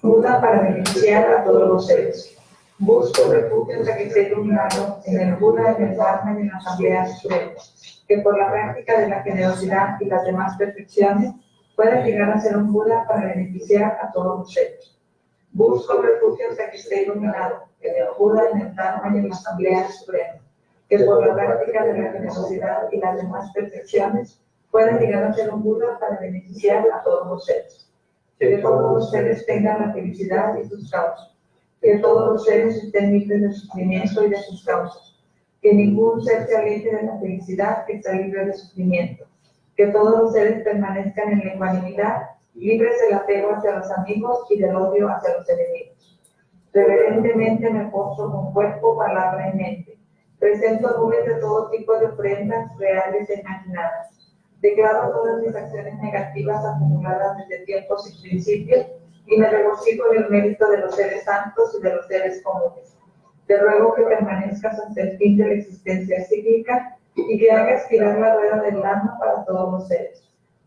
Buda para beneficiar a todos los seres. Busco refugio hasta que esté iluminado en el Buda, en el Dharma y en la Asamblea Suprema, que por la práctica de la generosidad y las demás perfecciones pueda llegar a ser un Buda para beneficiar a todos los seres. Busco refugio hasta que esté iluminado en el Buda, en el Dharma y en la Asamblea Suprema, que por la práctica de la generosidad y las demás perfecciones pueda llegar a ser un Buda para beneficiar a todos los seres. Que todos los seres tengan la felicidad y sus causas. Que todos los seres estén libres de sufrimiento y de sus causas. Que ningún ser se aleje de la felicidad que está libre de sufrimiento. Que todos los seres permanezcan en la ecuanimidad, libres del apego hacia los amigos y del odio hacia los enemigos. Reverentemente me postro con cuerpo, palabra y mente. Presento nubes de todo tipo de ofrendas reales e imaginadas. Declaro todas mis acciones negativas acumuladas desde tiempos sin principios y me regocijo en el mérito de los seres santos y de los seres comunes. Te ruego que permanezcas hasta el fin de la existencia cíclica y que hagas girar la rueda del alma para todos los seres.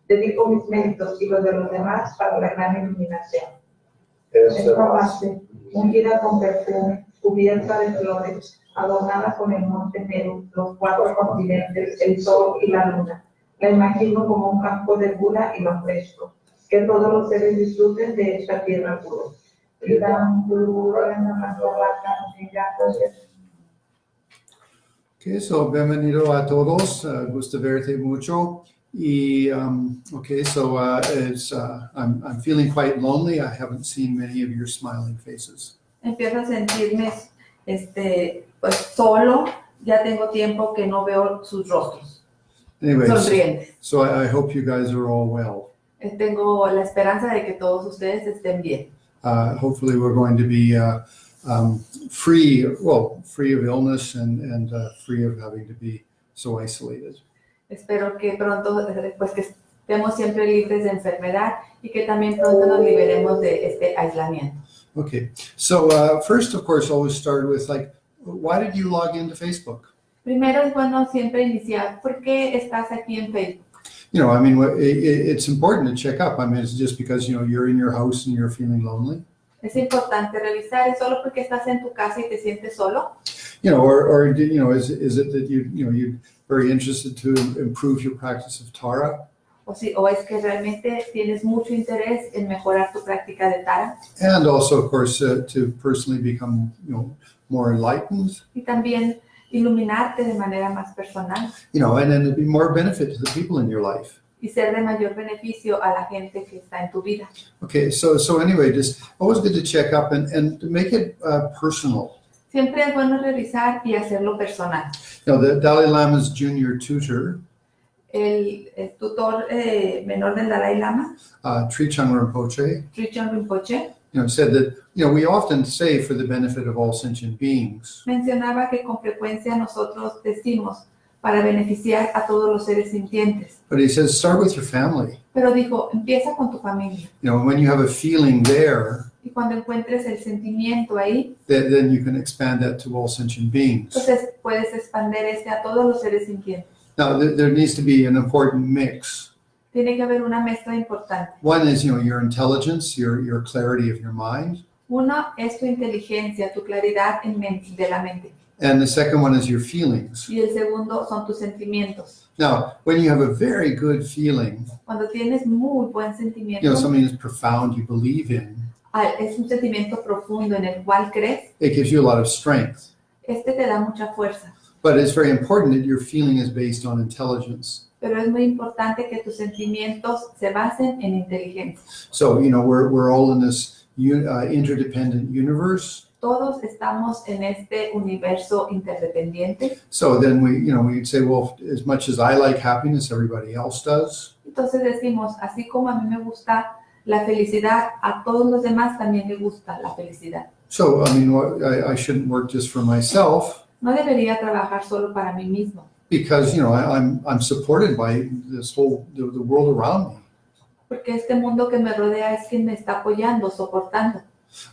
Dedico mis méritos y los de los demás para la gran iluminación. Esta base, ungida con perfume, cubierta de flores, adornada con el monte Meru, los 4 continentes, el sol y la luna. La imagino como un campo de Buda y lo ofrezco. Que todos los seres disfruten de esta tierra pura. Okay, so bienvenido a todos. Gusto verte mucho. Y okay, so I'm feeling quite lonely. I haven't seen many of your smiling faces. Empiezo a sentirme pues solo. Ya tengo tiempo que no veo sus rostros. Anyway, sonrientes. so I hope you guys are all well. Tengo la esperanza de que todos ustedes estén bien. Hopefully we're going to be free of illness and free of having to be so isolated. Espero que pronto pues que estemos siempre libres de enfermedad y que también pronto nos liberemos de este aislamiento. Okay, so first of course always start with why did you log into Facebook? Primero es bueno siempre iniciar, ¿por qué estás aquí en Facebook? You know, I mean, it's important to check up. I mean, it's just because, you know, you're in your house and you're feeling lonely. Es importante revisar, ¿es solo porque estás en tu casa y te sientes solo? You know, or you know, is it that you're very interested to improve your practice of Tara? O es que realmente tienes mucho interés en mejorar tu práctica de Tara. And also, of course, to personally become, you know, more enlightened. Y también iluminarte de manera más personal. You know, and then it'd be more benefit to the people in your life. Y ser de mayor beneficio a la gente que está en tu vida. Okay, so anyway, just always good to check up and to make it personal. Siempre es bueno revisar y hacerlo personal. You know, the Dalai Lama's junior tutor, El tutor menor del Dalai Lama, Trichang Rinpoche, you know, said that, you know, we often say for the benefit of all sentient beings. mencionaba que con frecuencia nosotros decimos para beneficiar a todos los seres sintientes. But he says, start with your family. Pero dijo, empieza con tu familia. You know, when you have a feeling there, Y cuando encuentres el sentimiento ahí, then you can expand that to all sentient beings. entonces puedes expandir a todos los seres sintientes. Now, there needs to be an important mix. Tiene que haber una mezcla importante. One is, you know, your intelligence, your clarity of your mind. Uno es tu inteligencia, tu claridad de la mente. And the second one is your feelings. Y el segundo son tus sentimientos. Now, when you have a very good feeling, Cuando tienes muy buen you sentimiento, know, something that's profound you believe in, es un sentimiento profundo en el cual crees, it gives you a lot of strength. te da mucha fuerza. But it's very important that your feeling is based on intelligence. Pero es muy importante que tus sentimientos se basen en inteligencia. So, you know, we're all in this interdependent universe. Todos estamos en este universo interdependiente. So then we'd say, well, as much as I like happiness, everybody else does. Entonces decimos, así como a mí me gusta la felicidad, a todos los demás también les gusta la felicidad. So, I mean, I shouldn't work just for myself. No debería trabajar solo para mí mismo. Because, you know, I'm supported by this whole, the world around me. Porque este mundo que me rodea es quien me está apoyando, soportando.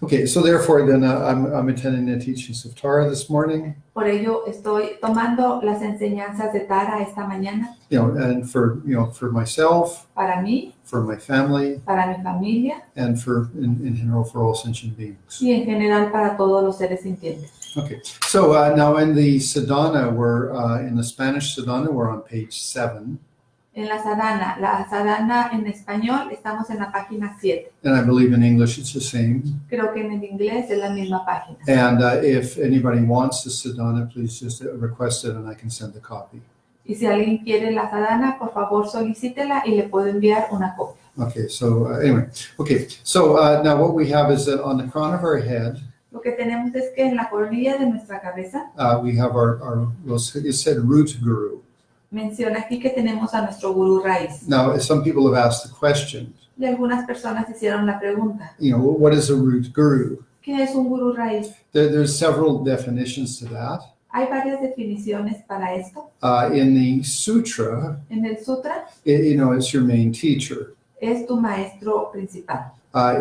Okay, so therefore then I'm attending the teachings of Tara this morning. Por ello estoy tomando las enseñanzas de Tara esta mañana And for myself, para mí, for my family, para mi familia and in general for all sentient beings. y en general para todos los seres sintientes. Okay, so now in the sadhana, in the Spanish sadhana, we're on page 7. En la sadhana en español, estamos en la página 7. And I believe in English it's the same. Creo que en el inglés es la misma página. And if anybody wants the sadhana, please just request it and I can send the copy. Y si alguien quiere la sadhana, por favor solicítela y le puedo enviar una copia. Okay, so anyway, okay, so now what we have is that on the crown of our head, Lo que tenemos es que en la coronilla de nuestra cabeza we have it said root guru. menciona aquí que tenemos a nuestro gurú raíz. Now, some people have asked the question, Y algunas personas hicieron la pregunta, what is a root guru? ¿qué es un gurú raíz? There's several definitions to that. Hay varias definiciones para esto. In the sutra, En el sutra it's your main teacher. es tu maestro principal.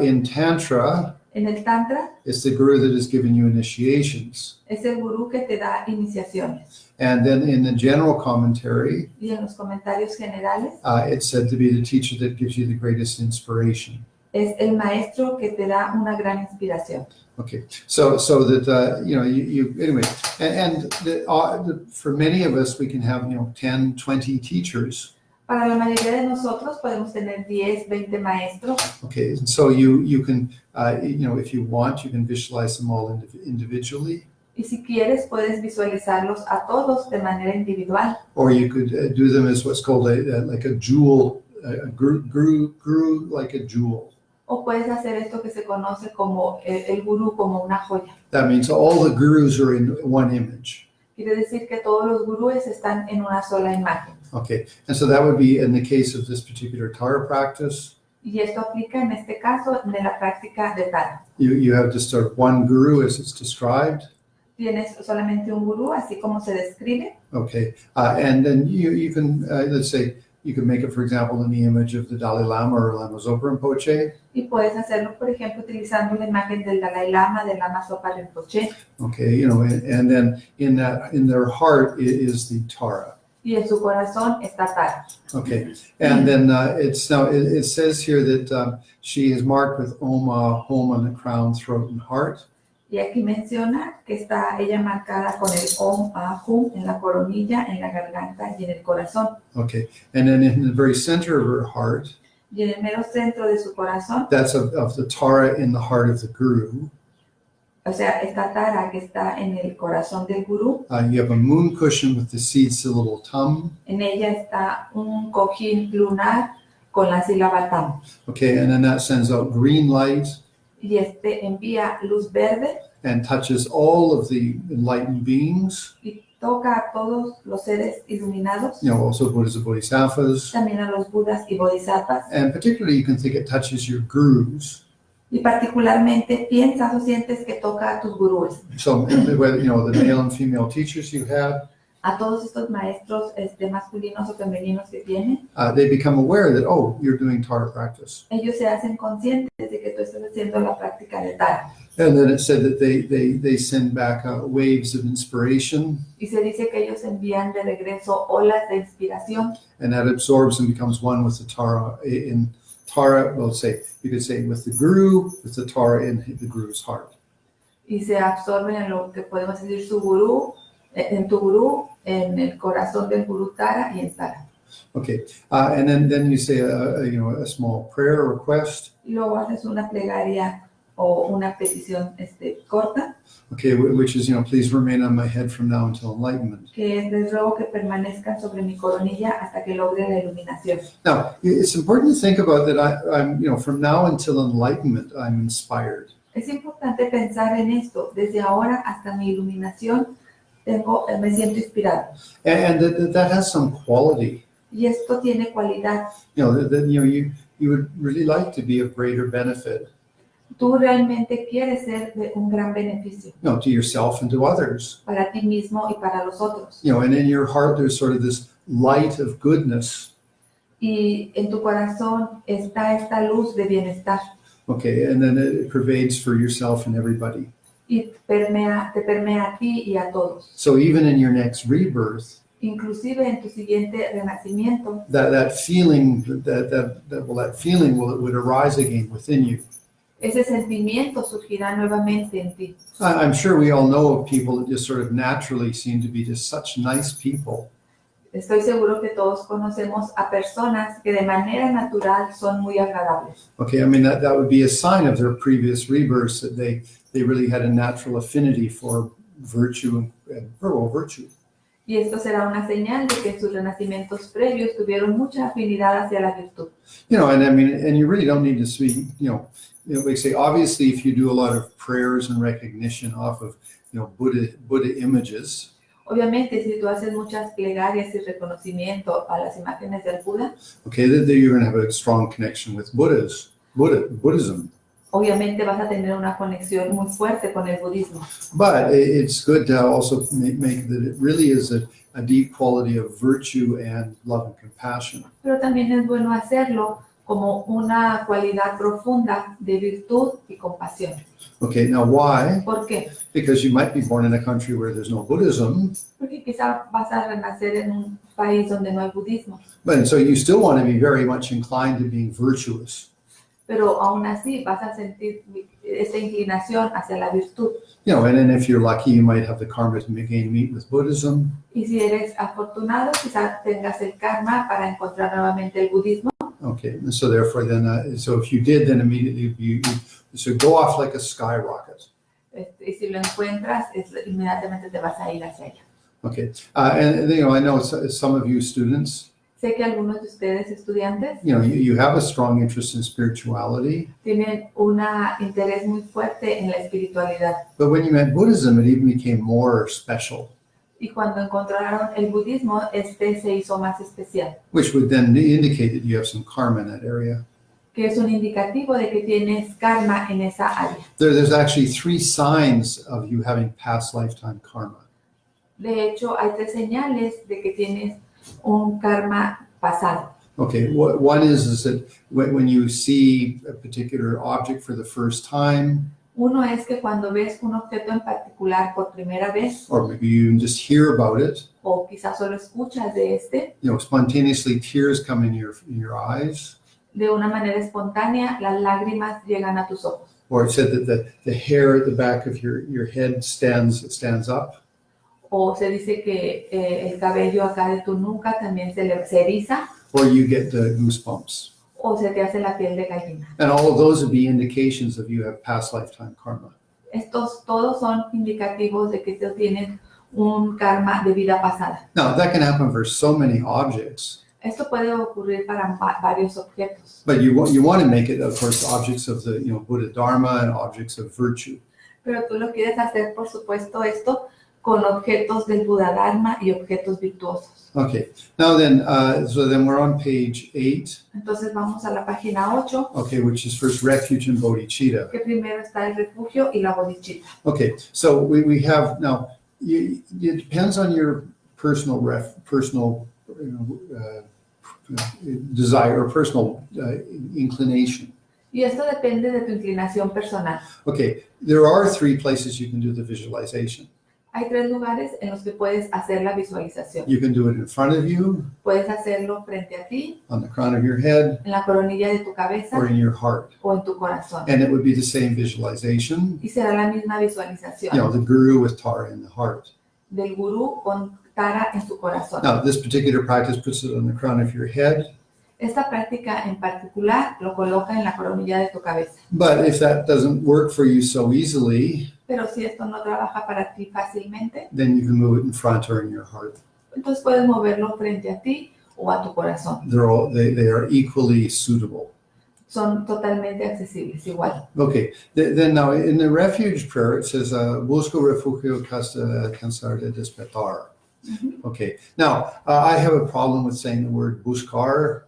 In Tantra, En el tantra it's the guru that has given you initiations. es el gurú que te da iniciaciones. And then in the general commentary, Y en los comentarios generales it's said to be the teacher that gives you the greatest inspiration. es el maestro que te da una gran inspiración. Okay, so that you anyway, and for many of us we can have 10, 20 teachers. Para la mayoría de nosotros podemos tener 10, 20 maestros. Okay, and so you can if you want, you can visualize them all individually. Y si quieres puedes visualizarlos a todos de manera individual. Or you could do them as what's called like a jewel, guru like a jewel. O puedes hacer esto que se conoce como el gurú, como una joya. That means all the gurus are in one image. Quiere decir que todos los gurúes están en una sola imagen. Okay, and so that would be in the case of this particular Tara practice. Y esto aplica en este caso de la práctica de Tara. You have just one guru as it's described. Tienes solamente un gurú, así como se describe. Okay, and then you can, let's say, you can make it, for example, in the image of the Dalai Lama or Lama Zopa Rinpoche. Y puedes hacerlo, por ejemplo, utilizando la imagen del Dalai Lama, del Lama Zopa Rinpoche. Okay, and then in their heart is the Tara. Y en su corazón está Tara. Okay, and then it says here that she is marked with Oma, Hom on the crown, throat, and heart. Y aquí menciona que está ella marcada con el Om, Hum en la coronilla, en la garganta y en el corazón. Okay, and then in the very center of her heart, Y en el mero centro de su corazón, that's of the Tara in the heart of the Guru. o sea, esta Tara que está en el corazón del gurú. You have a moon cushion with the seeds, the little tum. En ella está un cojín lunar con la sílaba tam. Okay, and then that sends out green light Y este envía luz verde and touches all of the enlightened beings. y toca a todos los seres iluminados, Also Buddhas and Bodhisattvas. también a los budas y bodhisattvas. And particularly you can think it touches your gurus. Y particularmente piensas o sientes que toca a tus gurúes, So whether, the male and female teachers you have, a todos estos maestros masculinos o femeninos que tienen. they become aware that, oh, you're doing Tara practice. Ellos se hacen conscientes de que tú estás haciendo la práctica de Tara. And then it said that they send back waves of inspiration, Y se dice que ellos envían de regreso olas de inspiración and that absorbs and becomes one with the Tara in Tara, well, you could say with the Guru, with the Tara in the Guru's heart. y se absorben en lo que podemos decir su gurú, en tu gurú, en el corazón del gurú Tara y en Tara. Okay, and then you say a small prayer request. Y luego haces una plegaria o una petición corta, Okay, which is please remain on my head from now until enlightenment. que es les ruego que permanezcan sobre mi coronilla hasta que logre la iluminación. Now, it's important to think about that. I'm from now until enlightenment, I'm inspired. Es importante pensar en esto. Desde ahora hasta mi iluminación me siento inspirado. And that has some quality. Y esto tiene cualidad. You would really like to be of greater benefit. Tú realmente quieres ser de un gran beneficio To yourself and to others. para ti mismo y para los otros. And in your heart, there's sort of this light of goodness. Y en tu corazón está esta luz de bienestar. Okay, and then it pervades for yourself and everybody. Y te permea a ti y a todos. So even in your next rebirth, Inclusive en tu siguiente renacimiento, that feeling would arise again within you. ese sentimiento surgirá nuevamente en ti. I'm sure we all know of people that just sort of naturally seem to be just such nice people. Estoy seguro que todos conocemos a personas que de manera natural son muy agradables. Okay, I mean that would be a sign of their previous rebirths that they really had a natural affinity for virtue and virtue. Y esto será una señal de que en sus renacimientos previos tuvieron mucha afinidad hacia la virtud. You know, and I mean, and you really don't need to speak, we say, obviously, if you do a lot of prayers and recognition off of, Buddha images, Obviamente, si tú haces muchas plegarias y reconocimiento a las imágenes del Buda, okay, then you're going to have a strong connection with Buddhism. obviamente vas a tener una conexión muy fuerte con el budismo. But it's good to also make that it really is a deep quality of virtue and love and compassion. Pero también es bueno hacerlo como una cualidad profunda de virtud y compasión. Okay, now why? ¿Por qué? Because you might be born in a country where there's no Buddhism, Porque quizá vas a renacer en un país donde no hay budismo, but so you still want to be very much inclined to being virtuous. pero aún así vas a sentir esa inclinación hacia la virtud. And then if you're lucky, you might have the karma to again meet with Buddhism. Y si eres afortunado, quizá tengas el karma para encontrar nuevamente el budismo. Okay, and so therefore then, so if you did, then immediately you so go off like a skyrocket. Y si lo encuentras, inmediatamente te vas a ir hacia allá. Okay, and I know some of you students, Sé que algunos de ustedes, estudiantes, you have a strong interest in spirituality. tienen un interés muy fuerte en la espiritualidad. But when you met Buddhism, it even became more special, Y cuando encontraron el budismo, se hizo más especial, which would then indicate that you have some karma in that area. que es un indicativo de que tienes karma en esa área. There's actually 3 signs of you having past lifetime karma. De hecho, hay 3 señales de que tienes un karma pasado. Okay, one is that when you see a particular object for the first time, Uno es que cuando ves un objeto en particular por primera vez, or maybe you just hear about it, o quizás solo escuchas de spontaneously tears come in your eyes, de una manera espontánea, las lágrimas llegan a tus ojos. or it said that the hair at the back of your head stands up, O se dice que el cabello acá de tu nuca también se eriza, or you get the goosebumps. o se te hace la piel de gallina. And all of those would be indications of you have past lifetime karma. Estos todos son indicativos de que tú tienes un karma de vida pasada. Now, that can happen for so many objects, Esto puede ocurrir para varios objetos, but you want to make it, of course, objects of the Buddha Dharma and objects of virtue. pero tú lo quieres hacer, por supuesto, esto con objetos del Buda Dharma y objetos virtuosos. Okay, now then, so then we're on page 8, Entonces vamos a la página 8, okay, which is first Refuge and Bodhichitta. que primero está el refugio y la bodhichitta. Okay, so we have now. It depends on your personal desire or personal inclination. Y esto depende de tu inclinación personal. Okay, there are 3 places you can do the visualization. Hay 3 lugares en los que puedes hacer la visualización. You can do it in front of you, Puedes hacerlo frente a ti, on the crown of your head, en la coronilla de tu cabeza or in your heart. o en tu corazón. And it would be the same visualization, Y será la misma visualización the guru with Tara in the heart. del gurú con Tara en su corazón. Now, this particular practice puts it on the crown of your head, Esta práctica en particular lo coloca en la coronilla de tu cabeza. but if that doesn't work for you so easily, Pero si esto no trabaja para ti fácilmente, then you can move it in front or in your heart. entonces puedes moverlo frente a ti o a tu corazón. They are equally suitable. Son totalmente accesibles, igual. Okay, then now in the refuge prayer it says, busco refugio hasta alcanzar de despertar. Okay, now I have a problem with saying the word buscar,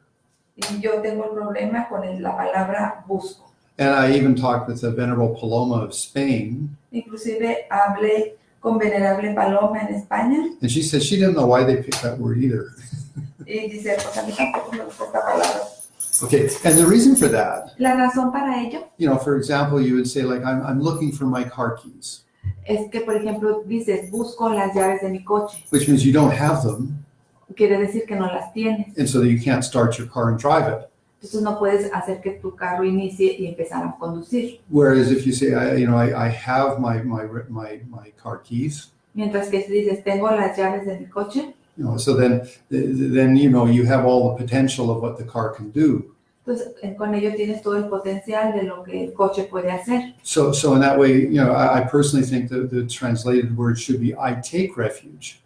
Y yo tengo el problema con la palabra busco. and I even talked with the Venerable Paloma of Spain, Inclusive hablé con Venerable Paloma en España and she said she didn't know why they picked that word either. y dice, pues a mí tampoco me gusta esta palabra. Okay, and the reason for that, La razón para ello for example, you would say like, I'm looking for my car keys, es que, por ejemplo, dices, busco las llaves de mi coche. which means you don't have them, Quiere decir que no las tienes. and so you can't start your car and drive it. Entonces no puedes hacer que tu carro inicie y empezar a conducir. Whereas if you say, I have my car keys, Mientras que si dices, tengo las llaves de mi coche, so then you have all the potential of what the car can do. entonces con ello tienes todo el potencial de lo que el coche puede hacer. So in that way, I personally think that the translated word should be, I take refuge.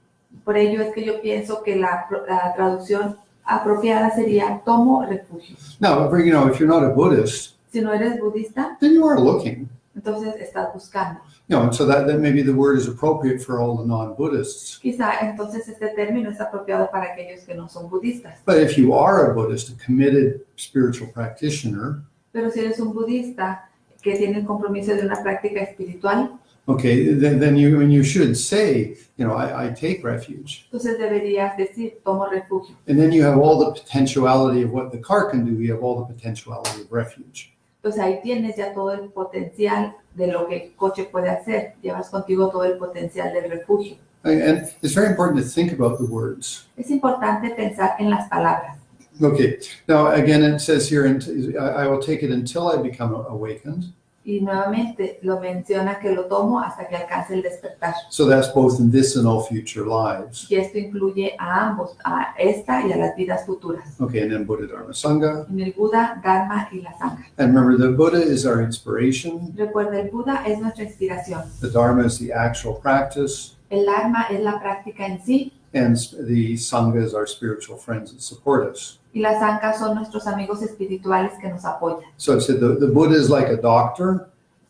Por ello es que yo pienso que la traducción apropiada sería tomo refugio. Now, if you're not a Buddhist, Si no eres budista, then you are looking. entonces estás buscando. And so that maybe the word is appropriate for all the non-Buddhists. Quizá entonces este término es apropiado para aquellos que no son budistas. But if you are a Buddhist, a committed spiritual practitioner, Pero si eres un budista que tiene el compromiso de una práctica espiritual, okay, then you should say, I take refuge. entonces deberías decir, tomo refugio. And then you have all the potentiality of what the car can do. You have all the potentiality of refuge. Entonces ahí tienes ya todo el potencial de lo que el coche puede hacer. Llevas contigo todo el potencial del refugio. And it's very important to think about the words. Es importante pensar en las palabras. Okay, now again it says here, I will take it until I become awakened. Y nuevamente lo menciona que lo tomo hasta que alcance el despertar. So that's both in this and all future lives. Y esto incluye a ambos, a esta y a las vidas futuras. Okay, and then Buddha, Dharma, Sangha. En el Buda, Dharma y la Sangha. And remember, the Buddha is our inspiration. Recuerda, el Buda es nuestra inspiración. The Dharma is the actual practice. El Dharma es la práctica en sí. And the Sangha is our spiritual friends that support us. Y la Sangha son nuestros amigos espirituales que nos apoyan. So it said the Buddha is like a doctor.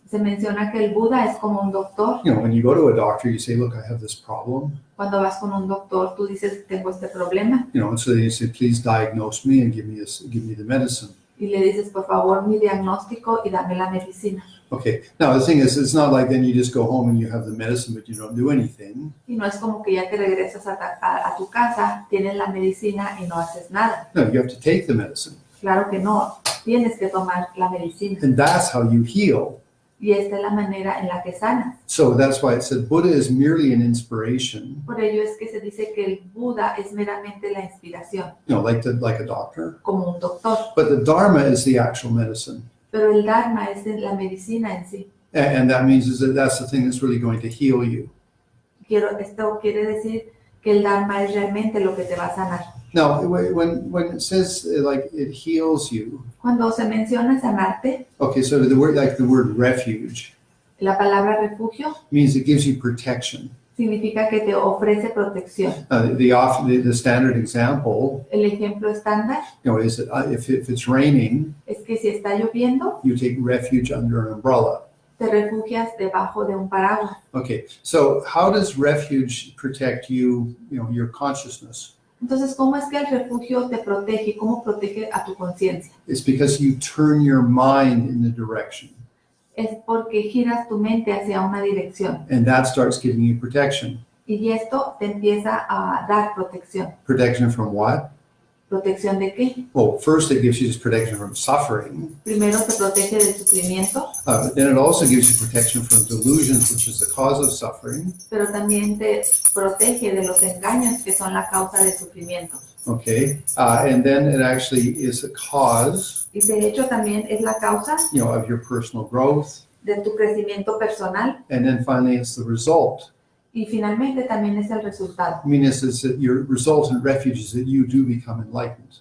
Se menciona que el Buda es como un doctor. When you go to a doctor, you say, look, I have this problem. Cuando vas con un doctor, tú dices, tengo este problema. And so they say, please diagnose me and give me the medicine. Y le dices, por favor, mi diagnóstico y dame la medicina. Okay, now the thing is, it's not like then you just go home and you have the medicine, but you don't do anything. Y no es como que ya que regresas a tu casa, tienes la medicina y no haces nada. No, you have to take the medicine. Claro que no, tienes que tomar la medicina. And that's how you heal. Y esta es la manera en la que sanas. So that's why it said Buddha is merely an inspiration, Por ello es que se dice que el Buda es meramente la inspiración, like a doctor. como un doctor. But the Dharma is the actual medicine. Pero el Dharma es la medicina en sí. And that means is that that's the thing that's really going to heal you. Esto quiere decir que el Dharma es realmente lo que te va a sanar. Now, when it says like it heals you, Cuando se menciona sanarte, okay, so the word refuge la palabra refugio means it gives you protection. significa que te ofrece protección. The standard example, El ejemplo estándar is that if it's raining, es que si está lloviendo, you take refuge under an umbrella. te refugias debajo de un paraguas. Okay, so how does refuge protect you, your consciousness? Entonces, ¿cómo es que el refugio te protege? ¿Cómo protege a tu conciencia? It's because you turn your mind in the direction, Es porque giras tu mente hacia una dirección and that starts giving you protection. y esto te empieza a dar protección. Protection from what? ¿Protección de qué? Well, first it gives you this protection from suffering. Primero te protege del sufrimiento, Then it also gives you protection from delusions, which is the cause of suffering. pero también te protege de los engaños que son la causa del sufrimiento. Okay, and then it actually is a cause, Y de hecho también es la causa of your personal growth. de tu crecimiento personal And then finally, it's the result. y finalmente también es el resultado. I mean, it's that your resultant refuge is that you do become enlightened.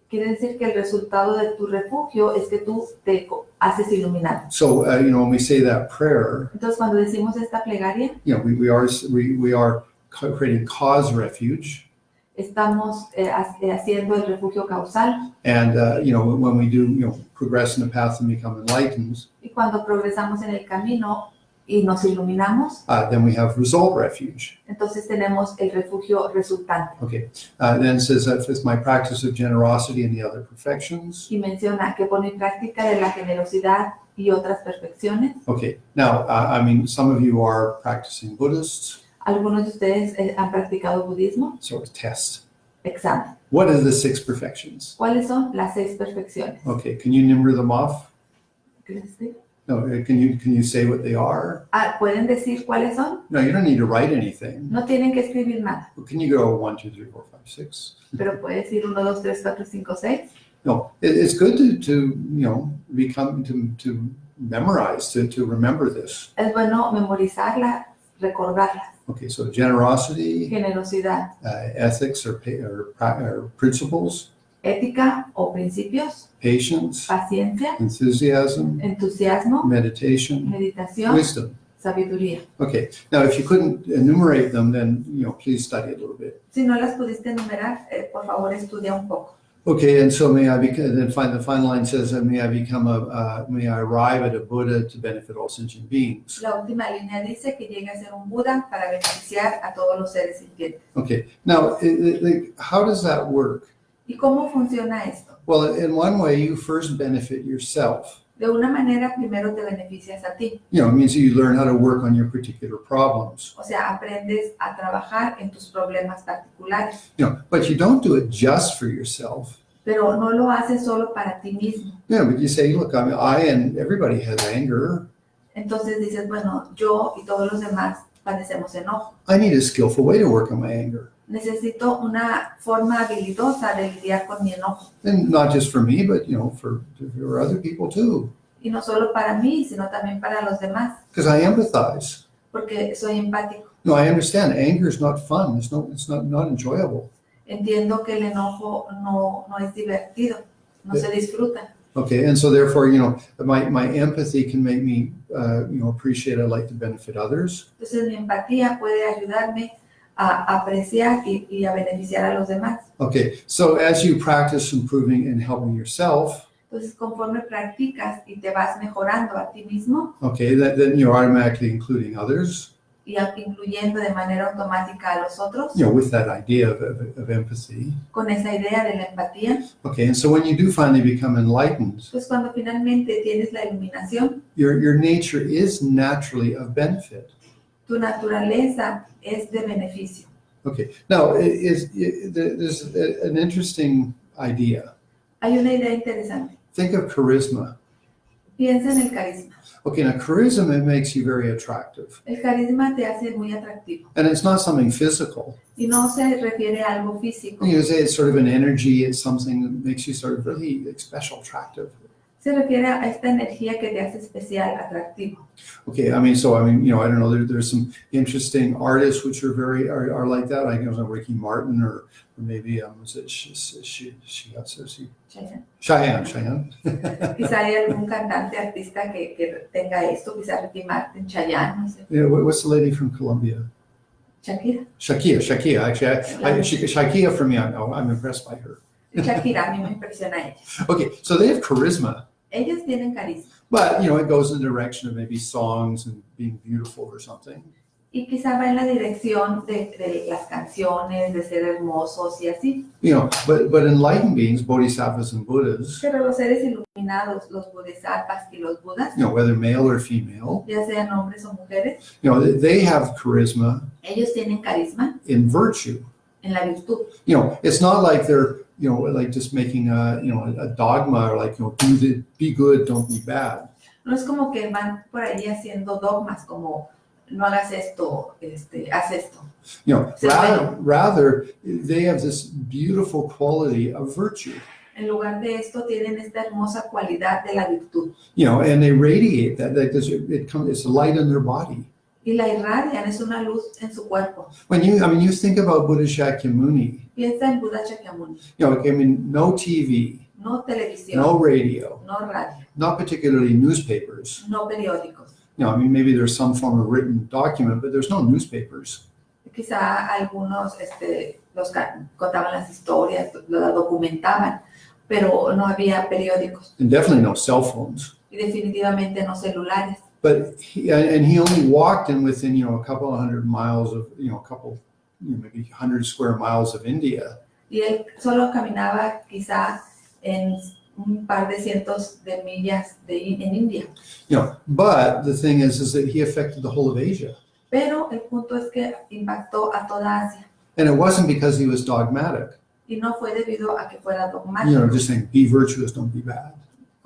Quiere decir que el resultado de tu refugio es que tú te haces iluminado. So, when we say that prayer, Entonces, cuando decimos esta plegaria, we are creating cause refuge. estamos haciendo el refugio causal And, when we do, progress in the path and become enlightened, y cuando progresamos en el camino y nos iluminamos, then we have result refuge. entonces tenemos el refugio resultante. Okay. Then it says that with my practice of generosity and the other perfections. Y menciona que por mi práctica de la generosidad y otras perfecciones, Okay. Now, some of you are practicing Buddhists, algunos de ustedes han practicado budismo, so it's test. examen. What are the 6 perfections? ¿Cuáles son las 6 perfecciones? Okay, can you number them off? ¿Quieres decir? No, can you say what they are? ¿Pueden decir cuáles son? No, you don't need to write anything. No tienen que escribir nada, Well, can you go 1, 2, 3, 4, 5, 6? pero puede decir 1, 2, 3, 4, 5, 6. No, it's good to become to memorize, to remember this. Es bueno memorizarla, recordarla. Okay, so generosity, Generosidad, ethics or principles, ética o principios, patience, paciencia, enthusiasm, entusiasmo, meditation, meditación, wisdom. sabiduría. Okay, now if you couldn't enumerate them, then please study a little bit. Si no las pudiste enumerar, por favor estudia un poco. Okay, and so may I become. Then the final line says, "May I arrive at a Buddha to benefit all sentient beings." La última línea dice que llegue a ser un Buda para beneficiar a todos los seres sintientes. Okay, now how does that work? ¿Y cómo funciona esto? Well, in one way, you first benefit yourself. De una manera, primero te beneficias a ti. It means you learn how to work on your particular problems. O sea, aprendes a trabajar en tus problemas particulares. But you don't do it just for yourself. Pero no lo haces solo para ti mismo. But you say, look, I and everybody has anger. Entonces dices, bueno, yo y todos los demás padecemos enojo. I need a skillful way to work on my anger. Necesito una forma habilidosa de lidiar con mi enojo. And not just for me, but, for other people too. Y no solo para mí, sino también para los demás. Because I empathize. Porque soy empático. I understand anger is not fun. It's not enjoyable. Entiendo que el enojo no es divertido, no se disfruta. Okay, and so therefore, my empathy can make me, appreciate I'd like to benefit others. Entonces mi empatía puede ayudarme a apreciar y a beneficiar a los demás. Okay, so as you practice improving and helping yourself, Entonces conforme practicas y te vas mejorando a ti mismo, okay, then you're automatically including others. Y incluyendo de manera automática a los otros, With that idea of empathy. con esa idea de la empatía. Okay, and so when you do finally become enlightened, Pues cuando finalmente tienes la iluminación, your nature is naturally of benefit. tu naturaleza es de beneficio. Okay, now there's an interesting idea. Hay una idea interesante. Think of charisma. Piensa en el carisma. Okay, now charisma, it makes you very attractive. El carisma te hace muy atractivo. And it's not something physical. Y no se refiere a algo físico. You say it's sort of an energy, it's something that makes you sort of really special, attractive. Se refiere a esta energía que te hace especial, atractivo. Okay, I don't know, there's some interesting artists which are like that. I know Ricky Martin or maybe, Cheyenne. Quizá hay algún cantante, artista que tenga esto, quizá Ricky Martin, Chayanne, no sé. What's the lady from Colombia? Shakira. Shakira, actually, Shakira for me, I'm impressed by her. Shakira, a mí me impresiona ella. Okay, so they have charisma. Ellos tienen carisma. But, it goes in the direction of maybe songs and being beautiful or something. Y quizá va en la dirección de las canciones, de ser hermosos y así. But enlightened beings, bodhisattvas and Buddhas, Pero los seres iluminados, los bodhisattvas y los budas, whether male or female, ya sean hombres o mujeres, they have charisma ellos tienen carisma in virtue. en la virtud. It's not like they're, like just making a dogma or like, be good, don't be bad. No es como que van por ahí haciendo dogmas como no hagas esto, haz esto. Rather, they have this beautiful quality of virtue. En lugar de esto tienen esta hermosa cualidad de la virtud. And they radiate that it's a light in their body. Y la irradian, es una luz en su cuerpo. When you think about Buddha Shakyamuni, Piensa en Buda Shakyamuni. No TV, No televisión, no radio, no radio, not particularly newspapers. no periódicos. Maybe there's some form of written document, but there's no newspapers. Quizá algunos contaban las historias, lo documentaban, pero no había periódicos. And definitely no cell phones. Y definitivamente no celulares. But he only walked in within, a couple of 100 miles of, maybe 100 square miles of India. Y él solo caminaba quizá en un par de cientos de millas en India. But the thing is that he affected the whole of Asia. Pero el punto es que impactó a toda Asia. And it wasn't because he was dogmatic. Y no fue debido a que fuera You know, dogmático, just saying, be virtuous, don't be bad.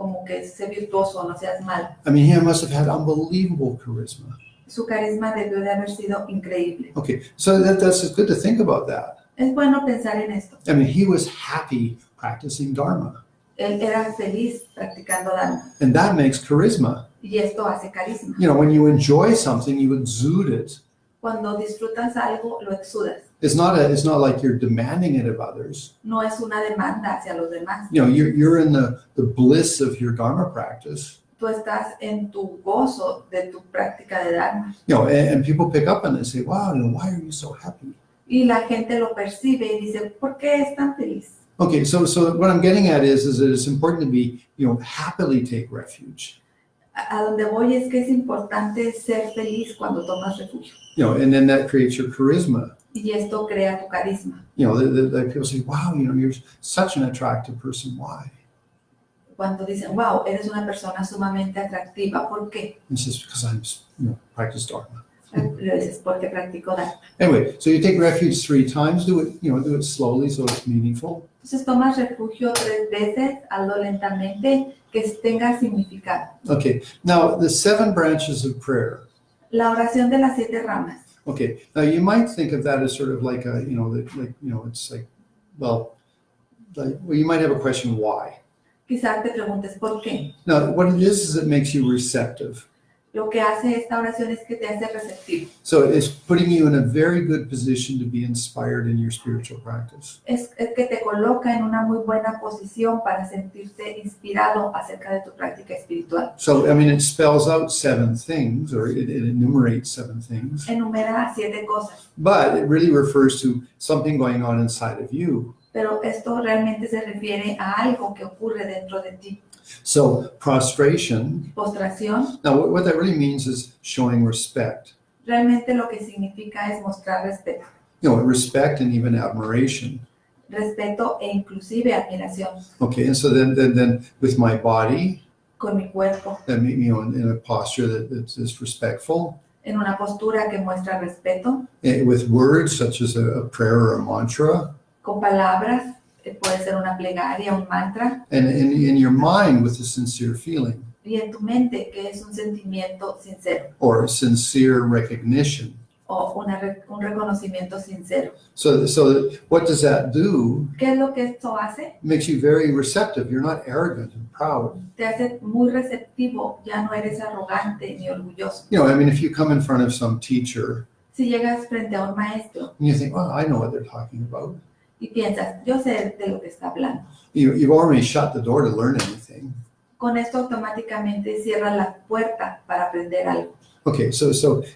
como que sé virtuoso, no seas malo. I mean, he must have had unbelievable charisma. Su carisma debió de haber sido increíble. Okay, so that's good to think about that. Es bueno pensar en esto. I mean, he was happy practicing Dharma, Él era feliz practicando Dharma. and that makes charisma. Y esto hace carisma. You know, when you enjoy something, you exude it. Cuando disfrutas algo, lo exudas. It's not like you're demanding it of others. No es una demanda hacia los demás. You know, you're in the bliss of your Dharma practice. Tú estás en tu gozo de tu práctica de Dharma. You know, and people pick up on it and say, wow, you know, why are you so happy? Y la gente lo percibe y dice, ¿por qué es tan feliz? Okay, so what I'm getting at is that it's important to be, you know, happily take refuge. A donde voy es que es importante ser feliz cuando tomas refugio. You know, and then that creates your charisma. Y esto crea tu carisma. You know, the people say, wow, you know, you're such an attractive person. Why? Cuando dicen, wow, eres una persona sumamente atractiva, ¿por qué? It's just because I'm, you know, practice Dharma. Le dices, porque practico Dharma. Anyway, so you take refuge 3 times. Do it, you know, do it slowly so it's meaningful. Entonces tomas refugio 3 veces, hazlo lentamente, que tenga significado. Okay, now the 7 branches of prayer. La oración de las 7 ramas. Okay, now you might think of that as sort of like a, you know, like, you know, it's like, well, you might have a question why. Quizás te preguntes por qué. Now, what it is it makes you receptive. Lo que hace esta oración es que te hace receptivo. So it's putting you in a very good position to be inspired in your spiritual practice. Es que te coloca en una muy buena posición para sentirte inspirado acerca de tu práctica espiritual. So, I mean, it spells out 7 things, or it enumerates 7 things, Enumera 7 cosas, but it really refers to something going on inside of you. pero esto realmente se refiere a algo que ocurre dentro de ti. So, prostration, Postración, now what that really means is showing respect. realmente lo que significa es mostrar respeto. You know, respect and even admiration. Respeto e inclusive admiración Okay, and so then with my body, con mi cuerpo, that make me, you know, in a posture that's respectful. en una postura que muestra respeto, With words such as a prayer or a mantra, con palabras, puede ser una plegaria, un mantra, and in your mind with a sincere feeling y en tu mente que es un sentimiento sincero or a sincere recognition. o un reconocimiento sincero. So what does that do? ¿Qué es lo que esto hace? It makes you very receptive. You're not arrogant and proud. Te hace muy receptivo, ya no eres arrogante ni orgulloso. You know, I mean, if you come in front of some teacher Si llegas frente a un maestro and you think, well, I know what they're talking about. y piensas, yo sé de lo que está hablando, You've already shut the door to learn anything. con esto automáticamente cierras la puerta para aprender algo. Okay, so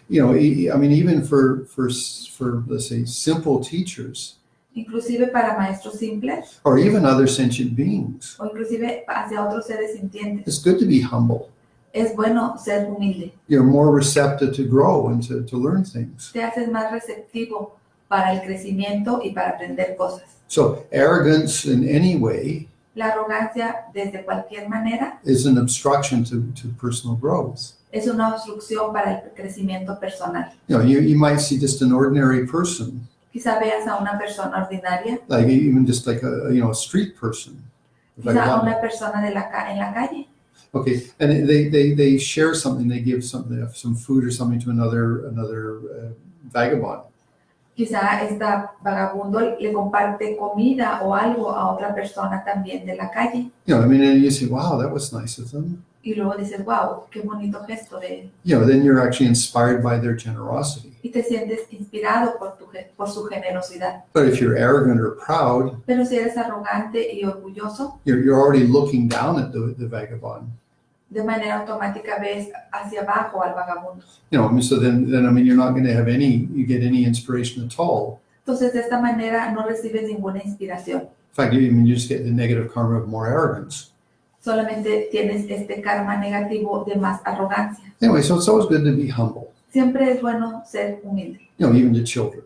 you know, I mean, even for let's say simple teachers Inclusive para maestros simples or even other sentient beings, o inclusive hacia otros seres sintientes. it's good to be humble. Es bueno ser humilde. You're more receptive to grow and to learn things. Te haces más receptivo para el crecimiento y para aprender cosas. So arrogance in any way La arrogancia desde cualquier manera is an obstruction to personal growth. es una obstrucción para el crecimiento personal. You know, you might see just an ordinary person, Quizá veas a una persona ordinaria, like even just like a street person. quizá a una persona en la calle. Okay, and they share something, they give something, some food or something to another vagabond. Quizá esta vagabundo le comparte comida o algo a otra persona también de la calle. You know, I mean, and you say, wow, that was nice of them. Y luego dices, wow, qué bonito gesto de él. You know, then you're actually inspired by their generosity. Y te sientes inspirado por su generosidad. But if you're arrogant or proud, Pero si eres arrogante y orgulloso, you're already looking down at the vagabond. de manera automática ves hacia abajo al vagabundo. You know, I mean, so then I mean, you're not going to have you get any inspiration at all. Entonces, de esta manera no recibes ninguna inspiración. In fact, you just get the negative karma of more arrogance. Solamente tienes este karma negativo de más arrogancia. Anyway, so it's always good to be humble. Siempre es bueno ser humilde, You know, even to children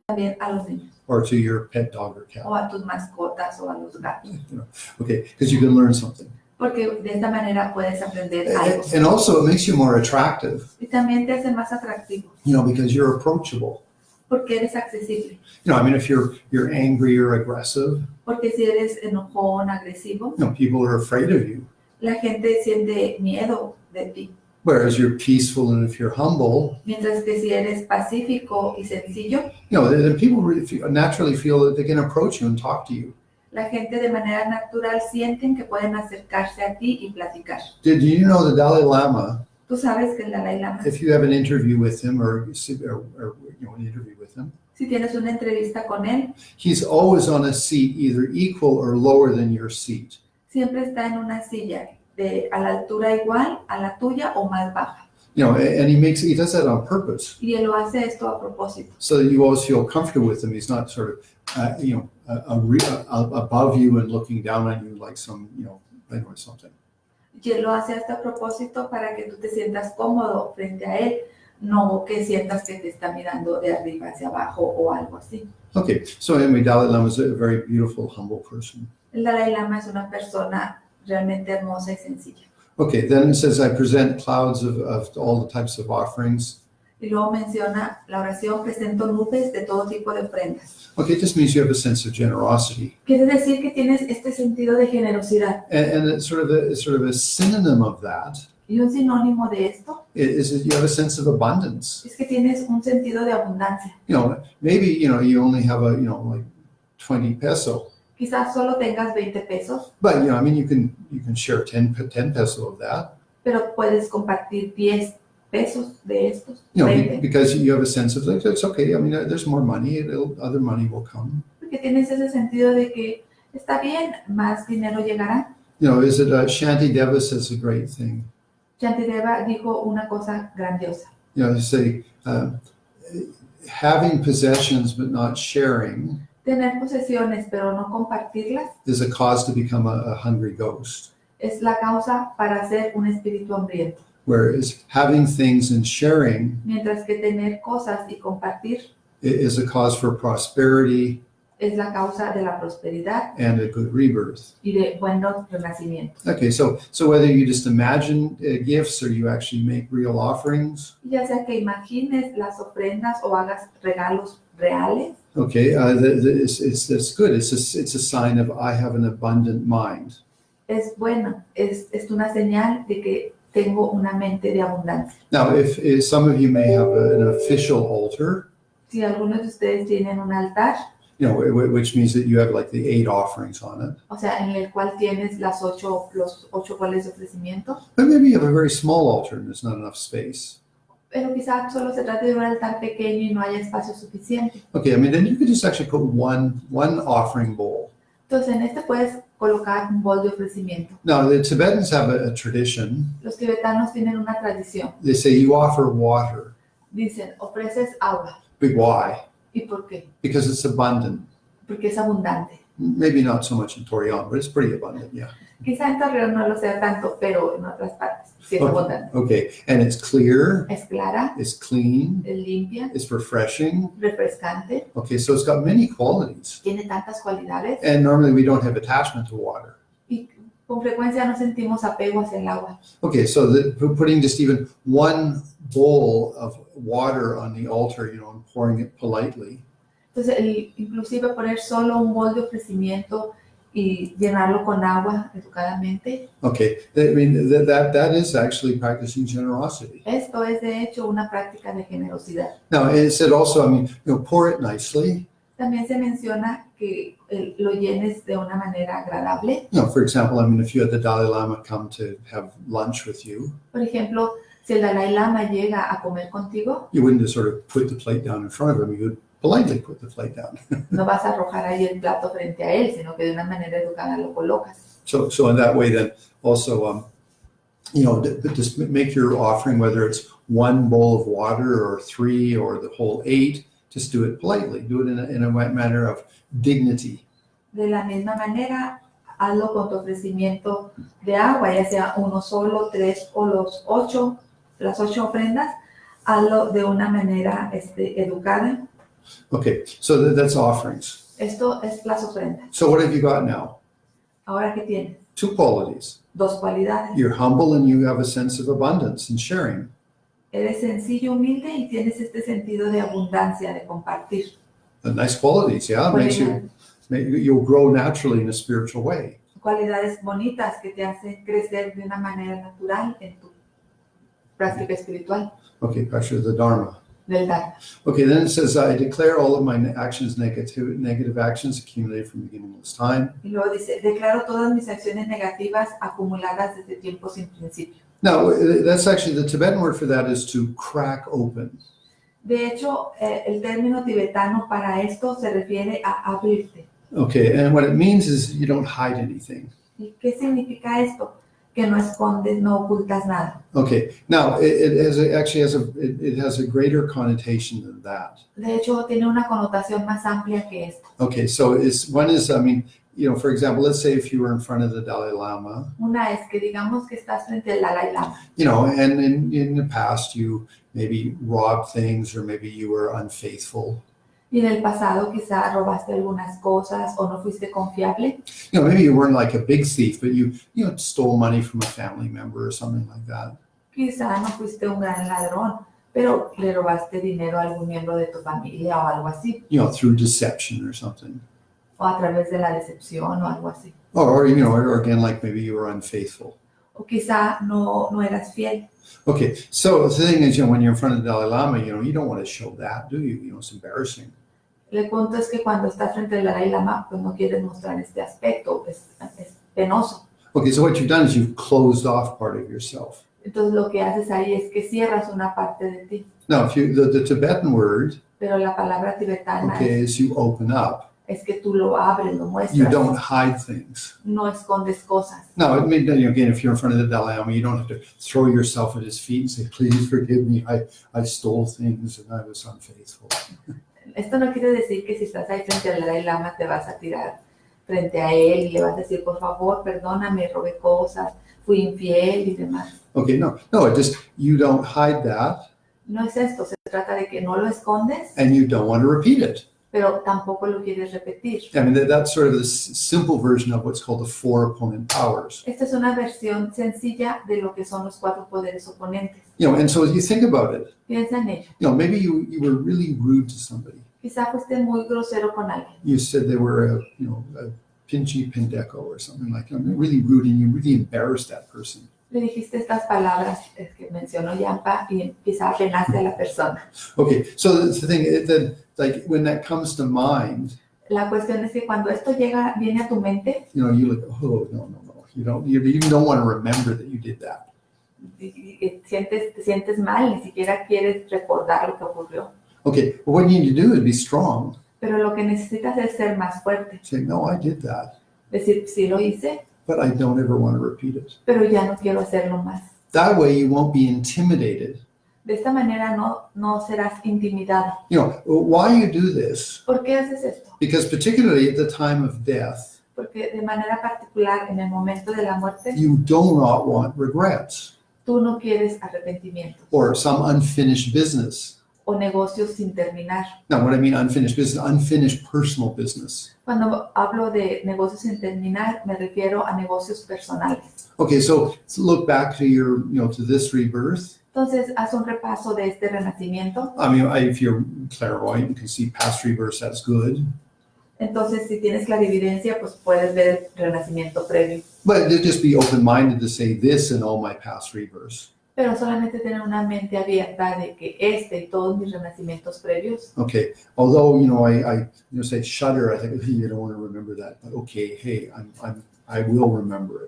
también a los niños, or to your pet dog or cat. o a tus mascotas o a los gatos, You know, okay, because you can learn something. porque de esta manera puedes aprender algo. And also, it makes you more attractive. Y también te hace más atractivo, You know, because you're approachable. Porque eres accesible. If you're angry or aggressive, Porque si eres enojón, agresivo, people are afraid of you. la gente siente miedo de ti. Whereas you're peaceful and if you're humble, Mientras que si eres pacífico y sencillo, then people really naturally feel that they can approach you and talk to you. la gente de manera natural sienten que pueden acercarse a ti y platicar. Did you know the Dalai Lama, Tú sabes que el Dalai Lama, if you have an interview with him or an interview with him, si tienes una entrevista con él, he's always on a seat either equal or lower than your seat. siempre está en una silla a la altura igual a la tuya o más baja. And he does that on purpose, Y él lo hace esto a propósito, so that you always feel comfortable with him. He's not sort of, above you and looking down on you like some, or something. y él lo hace a propósito para que tú te sientas cómodo frente a él, no que sientas que te está mirando de arriba hacia abajo o algo así. Okay, so anyway, Dalai Lama is a very beautiful, humble person. El Dalai Lama es una persona realmente hermosa y sencilla. Okay, then it says, I present clouds of all the types of offerings. Y luego menciona la oración, presento nubes de todo tipo de ofrendas. Okay, it just means you have a sense of generosity. Quiere decir que tienes este sentido de generosidad. And it's sort of a synonym of that Y un sinónimo de esto is that you have a sense of abundance. es que tienes un sentido de abundancia. Maybe, you only have like 20 peso. Quizás solo tengas 20 pesos, But, you can share 10 peso of that. pero puedes compartir 10 pesos de estos. Because you have a sense of like, it's okay. There's more money. Other money will come. Porque tienes ese sentido de que está bien, más dinero llegará. Is it Shantideva says a great thing. Shantideva dijo una cosa grandiosa. You say, having possessions but not sharing Tener posesiones pero no compartirlas is a cause to become a hungry ghost. es la causa para ser un espíritu hambriento. Whereas having things and sharing Mientras que tener cosas y compartir is a cause for prosperity es la causa de la prosperidad and a good rebirth. y de buenos renacimientos. Okay, so whether you just imagine gifts or you actually make real offerings, Ya sea que imagines las ofrendas o hagas regalos reales, okay, that's good. It's a sign of I have an abundant mind. es bueno, es una señal de que tengo una mente de abundancia. Now, if some of you may have an official altar, Si algunos de ustedes tienen un altar, which means that you have like the 8 offerings on it. o sea, en el cual tienes los 8 boles de ofrecimiento, But maybe you have a very small altar and there's not enough space. pero quizás solo se trate de un altar pequeño y no haya espacio suficiente. Okay, then you could just actually put one offering bowl. Entonces, en este puedes colocar un bol de ofrecimiento. Now, the Tibetans have a tradition. Los tibetanos tienen una tradición. They say you offer water. Dicen, ofreces agua. But why? ¿Y por qué? Because it's abundant. Porque es abundante. Maybe not so much in Torreon, but it's pretty abundant, yeah. Quizá en Torreón no lo sea tanto, pero en otras partes sí es abundante. Okay, and it's clear, Es clara, it's clean, es limpia, it's refreshing. refrescante, Okay, so it's got many qualities. tiene tantas cualidades And normally we don't have attachment to water. y con frecuencia no sentimos apego hacia el agua. Okay, so putting just even one bowl of water on the altar, and pouring it politely, Entonces, inclusive poner solo un bol de ofrecimiento y llenarlo con agua educadamente, okay, that is actually practicing generosity. esto es de hecho una práctica de generosidad. Now, it said also, pour it nicely. También se menciona que lo llenes de una manera agradable. For example, if you had the Dalai Lama come to have lunch with you, Por ejemplo, si el Dalai Lama llega a comer contigo, you wouldn't just sort of put the plate down in front of him. You would politely put the plate down. no vas a arrojar ahí el plato frente a él, sino que de una manera educada lo colocas. So in that way, then also, just make your offering, whether it's one bowl of water or 3 or the whole 8, just do it politely. Do it in a manner of dignity. De la misma manera, hazlo con tu ofrecimiento de agua, ya sea uno solo, 3 o las 8 ofrendas, hazlo de una manera educada. Okay, so that's offerings. Esto es las ofrendas. So what have you got now? Ahora, ¿qué tienes? 2 qualities. 2 cualidades. You're humble and you have a sense of abundance and sharing. eres sencillo, humilde y tienes este sentido de abundancia, de compartir. Nice qualities, yeah. You'll grow naturally in a spiritual way. Cualidades bonitas que te hacen crecer de una manera natural en tu práctica espiritual Okay, Pastor, the Dharma. del Dharma. Okay, then it says, I declare all of my actions negative actions accumulated from beginningless time. Y luego dice, declaro todas mis acciones negativas acumuladas desde tiempos sin principio. Now, that's actually, the Tibetan word for that is to crack open. De hecho, el término tibetano para esto se refiere a abrirte. Okay, and what it means is you don't hide anything. ¿Y qué significa esto? Que no escondes, no ocultas nada. Okay, now it has a greater connotation than that. De hecho, tiene una connotación más amplia que esto. Okay, so for example, let's say if you were in front of the Dalai Lama, Una es que digamos que estás frente al Dalai Lama. And in the past you maybe robbed things or maybe you were unfaithful. Y en el pasado quizá robaste algunas cosas o no fuiste confiable. Maybe you weren't like a big thief, but you stole money from a family member or something like that. Quizá no fuiste un gran ladrón, pero le robaste dinero a algún miembro de tu familia o algo así. Through deception or something. O a través de la decepción o algo así. Or again, like maybe you were unfaithful. O quizá no eras fiel. Okay, so the thing is, when you're in front of the Dalai Lama, you don't want to show that, do you? It's embarrassing. El punto es que cuando estás frente al Dalai Lama, pues no quieres mostrar este aspecto, es penoso. Okay, so what you've done is you've closed off part of yourself. Entonces lo que haces ahí es que cierras una parte de ti. Now, the Tibetan word, Pero la palabra tibetana is you open up. es que tú lo abres, lo muestras. You don't hide things. No escondes cosas. Now, again, if you're in front of the Dalai Lama, you don't have to throw yourself at his feet and say, please forgive me, I stole things and I was unfaithful. Esto no quiere decir que si estás ahí frente al Dalai Lama te vas a tirar frente a él y le vas a decir, por favor, perdóname, robé cosas, fui infiel y demás. Okay, no, you don't hide that. No es esto, se trata de que no lo escondes, and you don't want to repeat it. pero tampoco lo quieres repetir. I mean, that's sort of the simple version of what's called the four opponent powers. Esta es una versión sencilla de lo que son los 4 poderes oponentes. And so as you think about it, Piensa en ello. Maybe you were really rude to somebody. Quizá fuiste muy grosero con alguien. You said they were a pinchy pendeco or something like that. Really rude, and you really embarrassed that person. Le dijiste estas palabras que mencionó Yampa y quizá apenaste a la persona. Okay, so the thing is that, like, when that comes to mind, La cuestión es que cuando esto viene a tu mente, you're like, oh, no. You don't want to remember that you did that. te sientes mal, ni siquiera quieres recordar lo que ocurrió. Okay, but what you need to do is be strong. Pero lo que necesitas es ser más fuerte. Say, no, I did that, Decir, sí lo hice, but I don't ever want to repeat it. pero ya no quiero hacerlo más. That way you won't be intimidated. De esta manera no serás intimidado. Why you do this? ¿Por qué haces esto? Because particularly at the time of death, Porque de manera particular en el momento de la muerte, you do not want regrets tú no quieres arrepentimientos or some unfinished business. o negocios sin terminar. Now, what I mean unfinished business, unfinished personal business. Cuando hablo de negocios sin terminar, me refiero a negocios personales. Okay, so look back to to this rebirth. Entonces, haz un repaso de este renacimiento. I mean, if you're clairvoyant, you can see past rebirths, that's good. Entonces, si tienes clarividencia, pues puedes ver el renacimiento previo. But just be open-minded to say this in all my past rebirths. Pero solamente tener una mente abierta de que este y todos mis renacimientos previos. Okay, although I say shudder, I think you don't want to remember that. But okay, hey, I will remember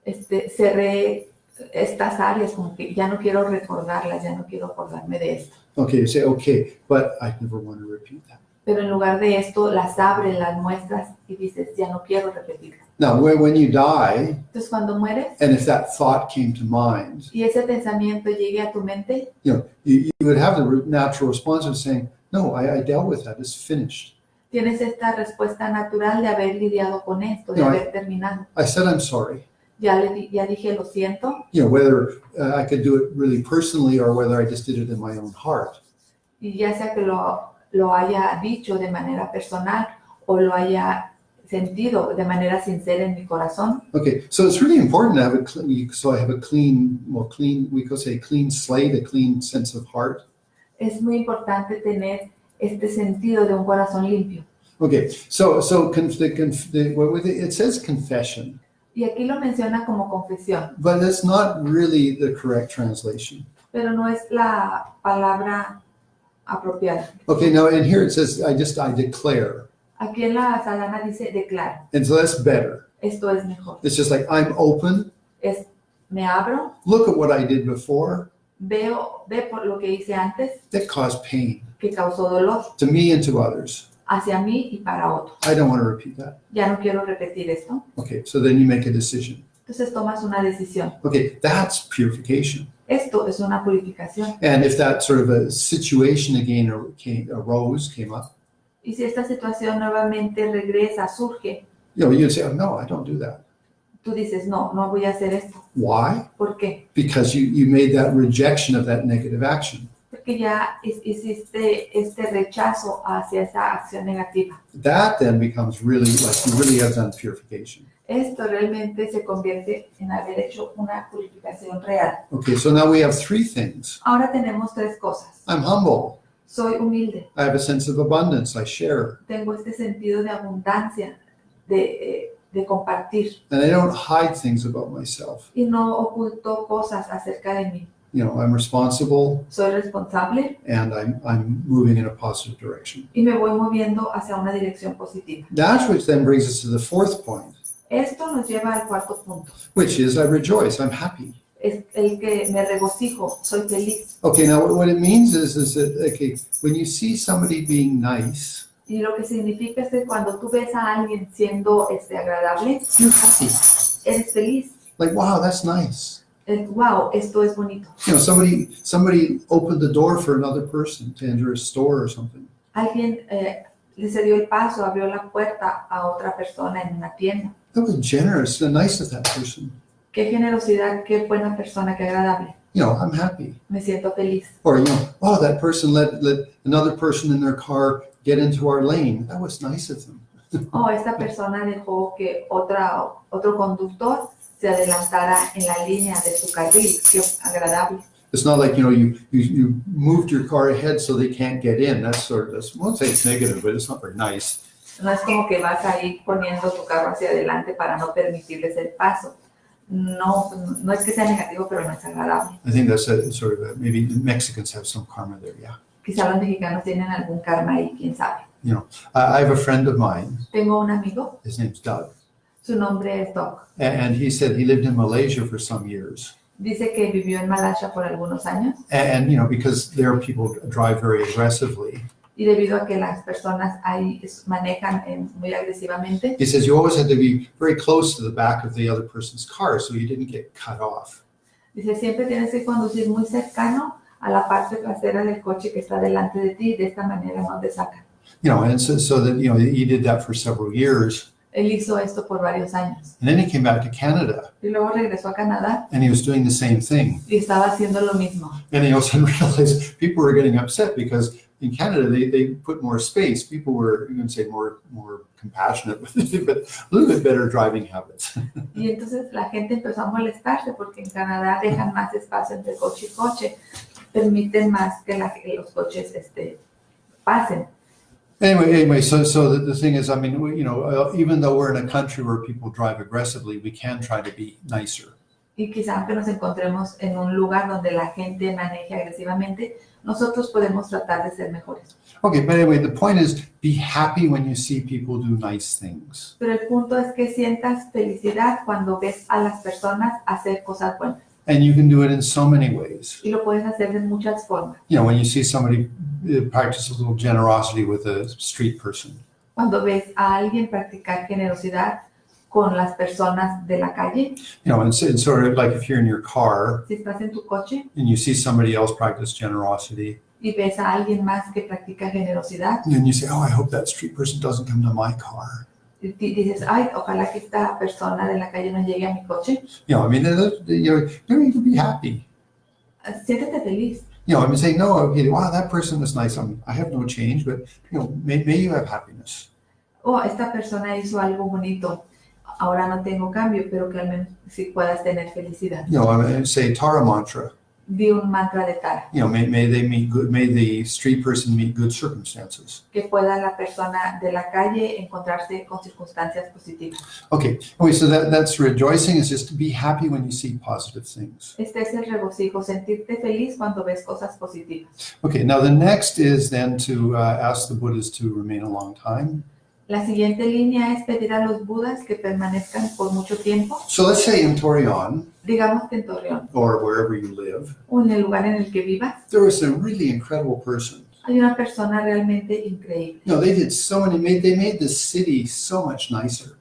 it. Cerré estas áreas como que ya no quiero recordarlas, ya no quiero acordarme de esto. Okay, you say okay, but I never want to repeat that. Pero en lugar de esto, las abres, las muestras y dices, ya no quiero repetirlas. Now, when you die, Entonces, cuando mueres and if that thought came to mind, y ese pensamiento llegue a tu mente, you would have the natural response of saying, no, I dealt with that, it's finished. tienes esta respuesta natural de haber lidiado con esto, de No, haber terminado. I said I'm sorry. Ya dije, lo siento, Whether I could do it really personally or whether I just did it in my own heart. y ya sea que lo haya dicho de manera personal o lo haya sentido de manera sincera en mi corazón. Okay, so it's really important to have so I have a clean, we could say clean slate, a clean sense of heart. Es muy importante tener este sentido de un corazón limpio. Okay, so it says confession, Y aquí lo menciona como confesión, but that's not really the correct translation. pero no es la palabra apropiada. Okay, now in here it says, I declare. Aquí en la Sadhana dice declaro. And so that's better. Esto es mejor. It's just like, I'm open. Me abro, Look at what I did before. ve por lo que hice antes, That caused pain que causó dolor to me and to others. hacia mí y para otros. I don't want to repeat that. Ya no quiero repetir esto. Okay, so then you make a decision. Entonces tomas una decisión. Okay, that's purification. Esto es una purificación. And if that sort of a situation again came up, Y si esta situación nuevamente regresa, surge, you'd say, oh, no, I don't do that. tú dices, no voy a hacer esto. Why? ¿Por qué? Because you made that rejection of that negative action. Porque ya hiciste este rechazo hacia esa acción negativa. That then becomes really like you really have done purification. Esto realmente se convierte en haber hecho una purificación real. Okay, so now we have three things. Ahora tenemos tres cosas. I'm humble. Soy humilde. I have a sense of abundance. I share. Tengo este sentido de abundancia, de compartir. And I don't hide things about myself. Y no oculto cosas acerca de mí. I'm responsible Soy responsable and I'm moving in a positive direction. y me voy moviendo hacia una dirección positiva. That which then brings us to the fourth point, Esto nos lleva al cuarto punto. which is I rejoice, I'm happy. Es el que me regocijo, soy feliz. Okay, now what it means is that, okay, when you see somebody being nice, Y lo que significa es que cuando tú ves a alguien siendo agradable, you're happy. eres feliz. Like, wow, that's nice. Wow, esto es bonito. Somebody opened the door for another person to enter a store or something. Alguien le cedió el paso, abrió la puerta a otra persona en una tienda. That was generous and nice of that person. Qué generosidad, qué buena persona, qué agradable. I'm happy. Me siento feliz. Or, oh, that person let another person in their car get into our lane. That was nice of them. Esta persona dejó que otro conductor se adelantara en la línea de su carril. Qué agradable. It's not like, you moved your car ahead so they can't get in. That's I won't say it's negative, but it's not very nice. No es como que vas ahí poniendo tu carro hacia adelante para no permitirles el paso. No es que sea negativo, pero no es agradable. I think that's maybe the Mexicans have some karma there, yeah. Quizá los mexicanos tienen algún karma ahí, quién sabe. I have a friend of mine. Tengo un amigo, His name's Doug. su nombre es Doc. And he said he lived in Malaysia for some years. Dice que vivió en Malasia por algunos años And because there people drive very aggressively. y debido a que las personas ahí manejan muy agresivamente, He says you always had to be very close to the back of the other person's car so you didn't get cut off. dice siempre tienes que conducir muy cercano a la parte trasera del coche que está delante de ti, de esta manera no te sacan. And so that he did that for several years. Él hizo esto por varios años. And then he came back to Canada Y luego regresó a Canadá and he was doing the same thing. y estaba haciendo lo mismo. And he also realized people were getting upset because in Canada they put more space. People were, you can say, more compassionate with it, but a little bit better driving habits. Y entonces la gente empezó a molestarse porque en Canadá dejan más espacio entre coche y coche, permiten más que los coches pasen. Anyway, so the thing is, even though we're in a country where people drive aggressively, we can try to be nicer. Y quizá aunque nos encontremos en un lugar donde la gente maneje agresivamente, nosotros podemos tratar de ser mejores. Okay, but anyway, the point is, be happy when you see people do nice things. Pero el punto es que sientas felicidad cuando ves a las personas hacer cosas buenas. And you can do it in so many ways. Y lo puedes hacer de muchas formas. When you see somebody practice a little generosity with a street person. Cuando ves a alguien practicar generosidad con las personas de la calle. And sort of like if you're in your car Si estás en tu coche and you see somebody else practice generosity, y ves a alguien más que practica generosidad, and you say, oh, I hope that street person doesn't come to my car. y dices, ay, ojalá que esta persona de la calle no llegue a mi coche. You need to be happy. Siéntete feliz. Say, no, okay, wow, that person was nice. I have no change, but may you have happiness. oh, esta persona hizo algo bonito, ahora no tengo cambio, pero que al menos sí puedas tener felicidad. You know, I mean, say Tara mantra. Di un mantra de Tara, You know, may they meet good, may the street person meet good circumstances. que pueda la persona de la calle encontrarse con circunstancias positivas. Okay, so that's rejoicing is just to be happy when you see positive things. Este es el regocijo, sentirte feliz cuando ves cosas positivas. Okay, now the next is then to ask the Buddhas to remain a long time. La siguiente línea es pedir a los Budas que permanezcan por mucho tiempo. So let's say in Torreon, Digamos que en Torreón, or wherever you live, o en el lugar en el que vivas, there was a really incredible person. hay una persona realmente increíble. You know, they did so many, they made the city so much nicer.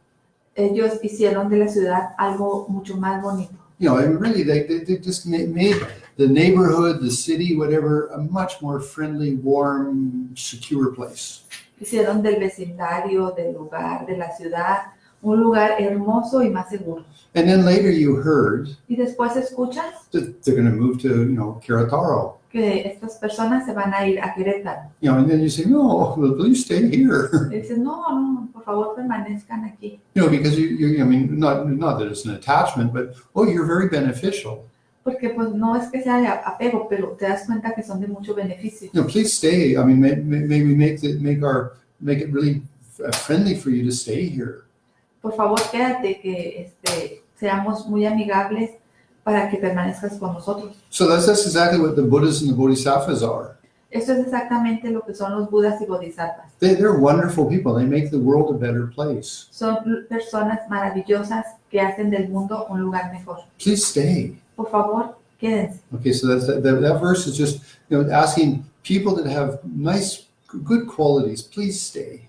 Ellos hicieron de la ciudad algo mucho más bonito. You know, and really they just made the neighborhood, the city, whatever, a much more friendly, warm, secure place. Hicieron del vecindario, del lugar, de la ciudad, un lugar hermoso y más seguro. And then later you heard Y después escuchas that they're going to move to, you know, Querétaro. que estas personas se van a ir a Querétaro. You know, and then you say, no, well, please stay here. Y dicen, no, por favor permanezcan aquí. You know, because I mean, not that it's an attachment, but, oh, you're very beneficial. Porque pues no es que sea de apego, pero te das cuenta que son de mucho beneficio. You know, please stay. I mean, maybe make it really friendly for you to stay here. Por favor, quédate, que seamos muy amigables para que permanezcas con nosotros. So that's exactly what the Buddhas and the Bodhisattvas are. Eso es exactamente lo que son los Budas y Bodhisattvas. They're wonderful people. They make the world a better place. Son personas maravillosas que hacen del mundo un lugar mejor. Please stay. Por favor, quédense. Okay, so that verse is just, you know, asking people that have nice, good qualities, please stay.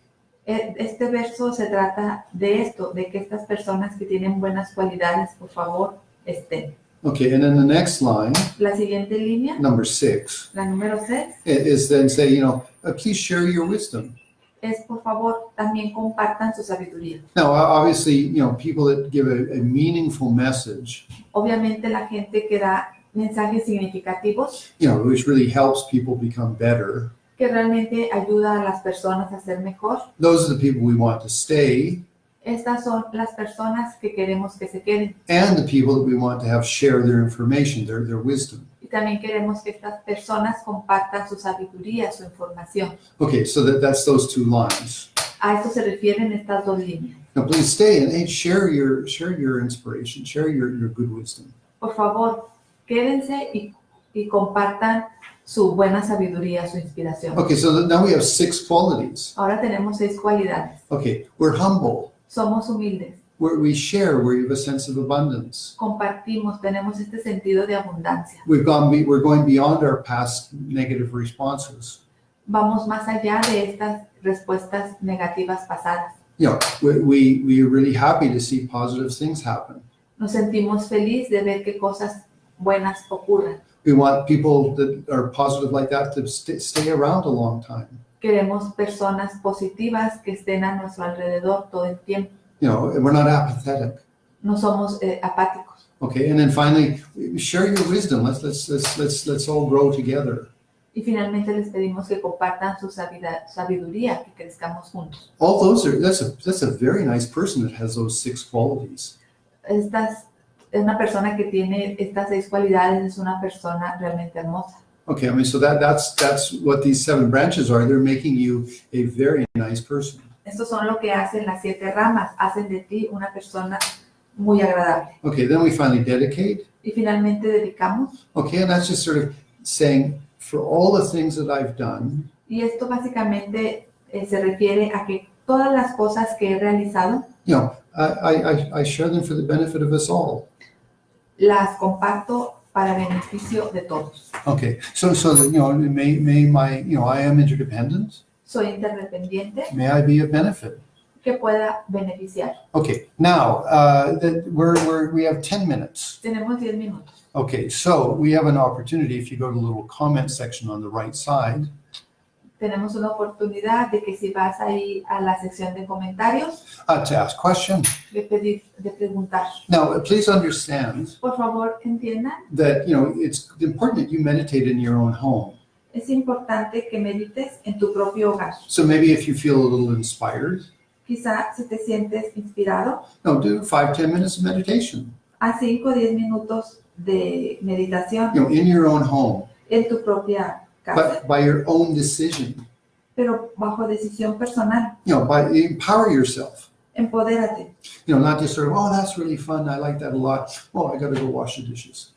Este verso se trata de esto, de que estas personas que tienen buenas cualidades, por favor, estén. Okay, and then the next line, La siguiente línea, number 6, la número 6, is then say, you know, please share your wisdom. es por favor también compartan su sabiduría. Now, obviously, you know, people that give a meaningful message, Obviamente la gente que da mensajes significativos, you know, which really helps people become better, que realmente ayuda a las personas a ser mejor, those are the people we want to stay, estas son las personas que queremos que se queden. and the people that we want to have share their information, their wisdom. Y también queremos que estas personas compartan su sabiduría, su información. Okay, so that's those two lines. A esto se refieren estas dos líneas. Now, please stay and share your inspiration, share your good wisdom. Por favor, quédense y compartan su buena sabiduría, su inspiración. Okay, so now we have 6 qualities. Ahora tenemos 6 cualidades. Okay, we're humble. Somos humildes, We share, we have a sense of abundance. compartimos, tenemos este sentido de abundancia. We're going beyond our past negative responses. Vamos más allá de estas respuestas negativas pasadas. You know, we are really happy to see positive things happen. Nos sentimos felices de ver que cosas buenas ocurran. We want people that are positive like that to stay around a long time. Queremos personas positivas que estén a nuestro alrededor todo el tiempo. You know, we're not apathetic. No somos apáticos. Okay, and then finally, share your wisdom. Let's all grow together. Y finalmente les pedimos que compartan su sabiduría, que crezcamos juntos. All those that's a very nice person that has those 6 qualities. Una persona que tiene estas 6 cualidades es una persona realmente hermosa. Okay, I mean, so that's what these 7 branches are. They're making you a very nice person. Estos son lo que hacen las 7 ramas, hacen de ti una persona muy agradable. Okay, then we finally dedicate. Y finalmente dedicamos. Okay, and that's just sort of saying, for all the things that I've done, Y esto básicamente se refiere a que todas las cosas que he realizado, you know, I share them for the benefit of us all. las comparto para beneficio de todos. Okay, so that, you know, may my, you know, I am interdependent. Soy interdependiente, May I be of benefit. que pueda beneficiar. Okay, now we have 10 minutes. Tenemos 10 minutos. Okay, so we have an opportunity, if you go to the little comment section on the right side, Tenemos una oportunidad de que si vas ahí a la sección de comentarios, to ask questions. de preguntar. Now, please understand Por favor, entiendan, that, you know, it's important that you meditate in your own home. es importante que medites en tu propio hogar. So maybe if you feel a little inspired, Quizá si te sientes inspirado, No, do 5-10 minutes of meditation. a 5 o 10 minutos de meditación In your own home, en tu propia casa, but by your own decision. pero bajo decisión personal. By empower yourself. Empodérate. Not just sort of, oh, that's really fun. I like that a lot. Oh, I got to go wash the dishes.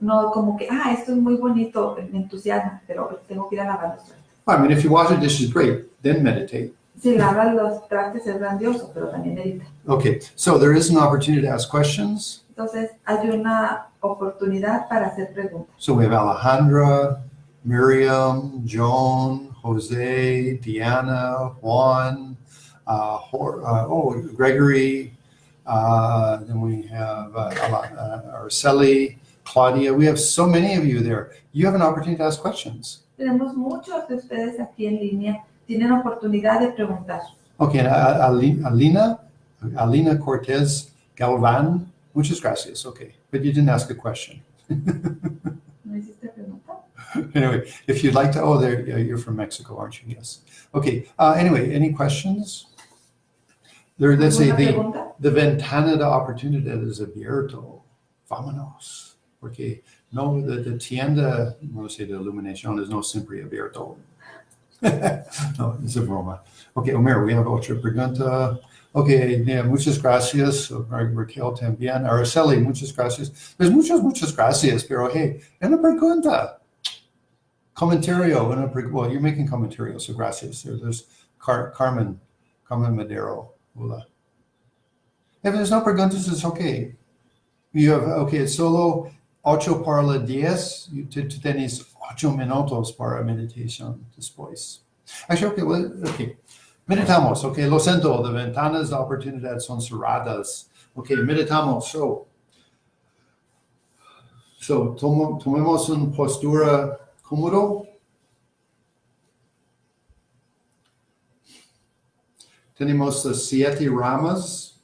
No como que, esto es muy bonito, me entusiasma, pero tengo que ir a lavar los trastes. I mean, if you wash the dishes, great. Then meditate. Si lavas los trastes es grandioso, pero también medita. Okay, so there is an opportunity to ask questions. Entonces, hay una oportunidad para hacer preguntas. So we have Alejandra, Miriam, Joan, Jose, Diana, Juan, Gregory. Then we have Araceli, Claudia. We have so many of you there. You have an opportunity to ask questions. Tenemos muchos de ustedes aquí en línea. Tienen oportunidad de preguntar. Okay, Alina Cortez Galvan. Muchas gracias. Okay, but you didn't ask a question. ¿No hiciste pregunta? Anyway, if you'd like to, you're from Mexico, aren't you? Yes. Okay. Anyway, any questions? Let's say the ventana de oportunidad es abierto. Vámonos. Porque no, the tienda, no sé, de iluminación es no siempre abierto. No, es a broma. Okay, Omer, we have otra pregunta. Okay, muchas gracias. Raquel también. Araceli, muchas gracias. There's muchas gracias, pero hey, una pregunta. Comentario. Well, you're making comentario, so gracias. There's Carmen Madero. Hola. If there's no preguntas, it's okay. You have, it's solo 8 para las 10. Tú tienes 8 minutos para meditación después. Actually, okay. Meditamos, okay. Lo siento, the ventanas de oportunidad son cerradas. Okay, meditamos. So tomemos una postura cómodo. Tenemos las 7 ramas.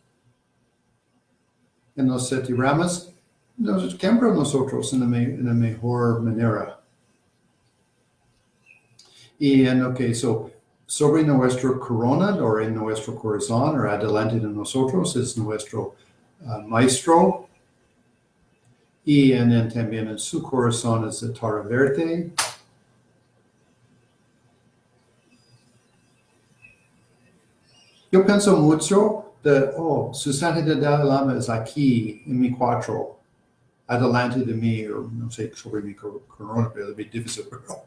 En las 7 ramas, siempre nosotros en la mejor manera. Y sobre nuestro corona o en nuestro corazón o adelante de nosotros es nuestro maestro. Y también en su corazón es el Tara Verde. Yo pienso mucho su santidad Dalai Lama es aquí en mi cuatro, adelante de mí, o no sé sobre mi corona, pero es muy difícil, pero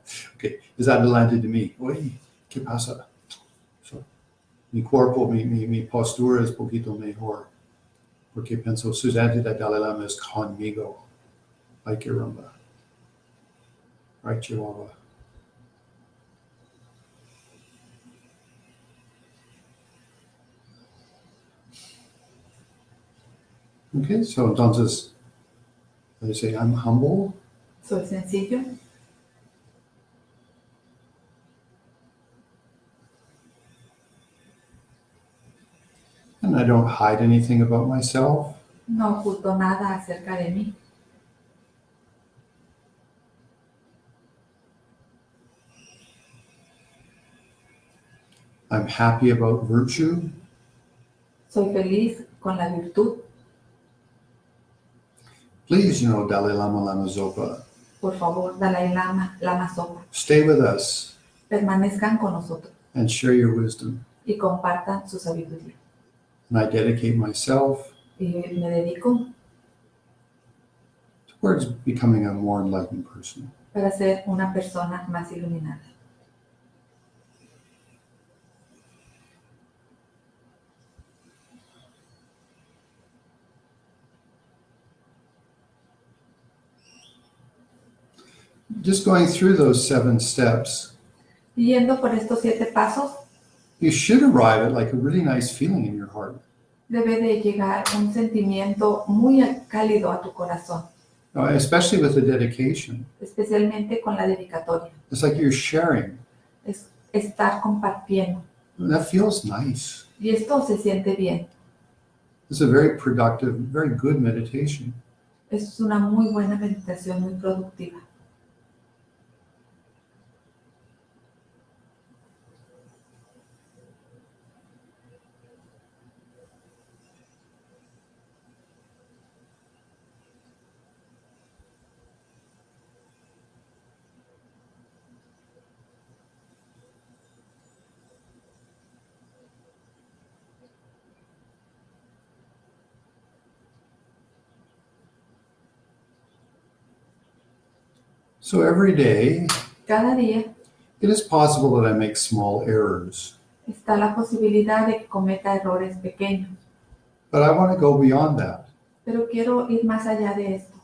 es adelante de mí. Oye, ¿qué pasa? Mi cuerpo, mi postura es un poquito mejor, porque pienso su santidad Dalai Lama es conmigo. Ay, caramba. Ay, Chihuahua. Okay, so entonces, I say I'm humble. Soy sencillo. And I don't hide anything about myself. No oculto nada acerca de mí. I'm happy about virtue. Soy feliz con la virtud. Please, Dalai Lama Lama Zopa. Por favor, Dalai Lama, Lama Zopa. Stay with us. Permanezcan con nosotros. And share your wisdom. Y compartan su sabiduría. And I dedicate myself. Y me dedico. Towards becoming a more enlightened person. Para ser una persona más iluminada. Just going through those 7 steps. Yendo por estos 7 pasos. You should arrive at like a really nice feeling in your heart. Debe de llegar un sentimiento muy cálido a tu corazón. Especially with the dedication. Especialmente con la dedicatoria. It's like you're sharing. Es estar compartiendo. That feels nice. Y esto se siente bien. It's a very productive, very good meditation. Es una muy buena meditación, muy productiva. So every day, Cada día it is possible that I make small errors, está la posibilidad de que cometa errores pequeños, but I want to go beyond that. pero quiero ir más allá de esto.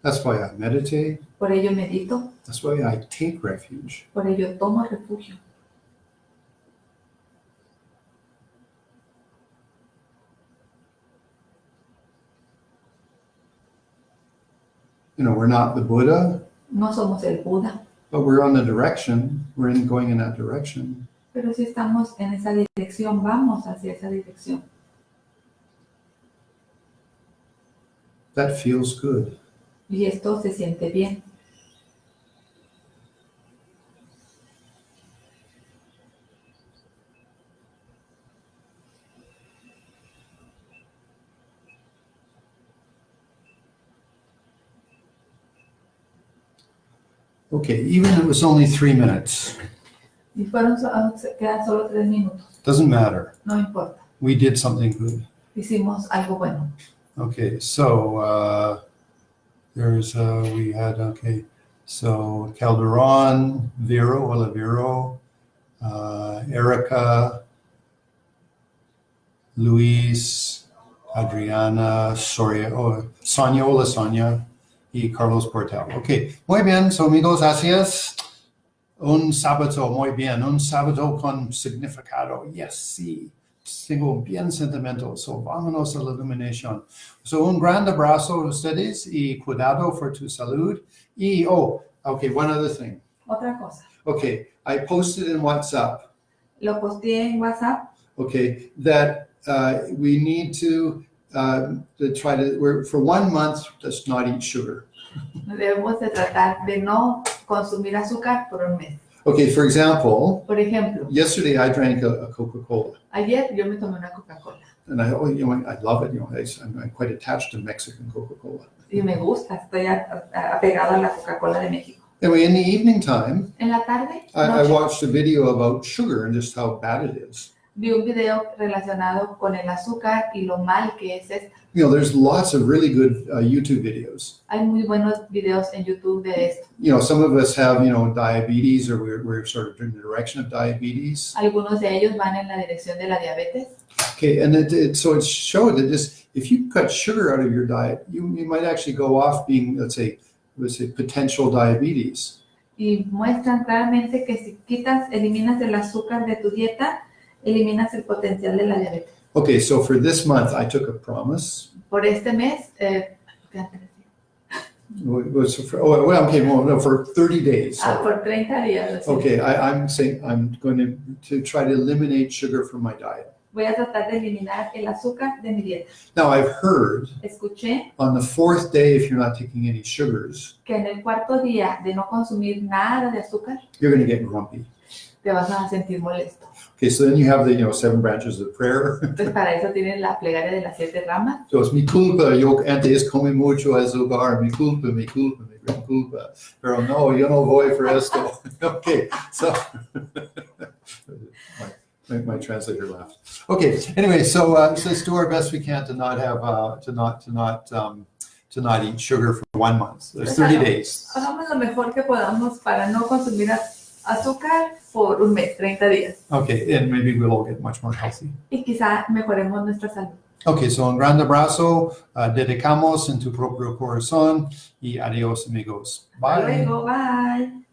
That's why I meditate. Por ello medito, That's why I take refuge. por ello tomo refugio. You know, we're not the Buddha, No somos el Buda, but we're on the direction. We're going in that direction. pero si estamos en esa dirección, vamos hacia esa dirección. That feels good. Y esto se siente bien. Okay, even if it was only 3 minutes, Y quedan solo 3 minutos, doesn't matter. no importa. We did something good. Hicimos algo bueno. Okay, so we had, so Calderon, Vero, Erica, Luis, Adriana, Sonia, Sonia, y Carlos Portal. Okay, muy bien, so amigos, gracias. Un sábado, muy bien, un sábado con significado, yes, sí. Sigo bien sentimental, so vámonos a la iluminación. So un gran abrazo a ustedes y cuidado for tu salud. Y, okay, one other thing. Otra cosa, Okay, I posted in WhatsApp, lo posteé en WhatsApp, okay, that we need to try to, for 1 month, just not eat sugar. debemos de tratar de no consumir azúcar por un mes. Okay, for example, Por ejemplo, yesterday I drank a Coca-Cola. ayer yo me tomé una Coca-Cola And I love it, I'm quite attached to Mexican Coca-Cola. y me gusta, estoy apegado a la Coca-Cola de México. Anyway, in the evening time, En la tarde, I noche, watched a video about sugar and just how bad it is. vi un video relacionado con el azúcar y lo mal que es esta. You know, there's lots of really good YouTube videos. Hay muy buenos videos en YouTube de esto. You know, some of us have, diabetes, or we're sort of in the direction of diabetes. Algunos de ellos van en la dirección de la diabetes. Okay, and so it showed that just if you cut sugar out of your diet, you might actually go off being, let's say potential diabetes. Y muestran claramente que si eliminas el azúcar de tu dieta, eliminas el potencial de la diabetes. Okay, so for this month, I took a promise. Por este mes, For 30 days. So. por 30 días. Okay, I'm saying I'm going to try to eliminate sugar from my diet. Voy a tratar de eliminar el azúcar de mi dieta. Now, I've heard Escuché on the 4th day, if you're not taking any sugars, que en el cuarto día de no consumir nada de azúcar, you're going to get grumpy. te vas a sentir molesto. Okay, so then you have the 7 branches of prayer. Entonces para eso tienen la plegaria de las 7 ramas. So it's mi culpa, yo antes comí mucho azúcar, mi culpa, mi gran culpa. Pero no, yo no voy por esto. Okay, so my translator laughed. Okay, anyway, so let's do our best we can to not have to not eat sugar for 1 month. There's 30 days. Hagamos lo mejor que podamos para no consumir azúcar por un mes, 30 días. Okay, and maybe we'll all get much more healthy. Y quizá mejoremos nuestra salud. Okay, so un gran abrazo, dedicamos en tu propio corazón y adiós amigos. Hasta Bye. luego, bye.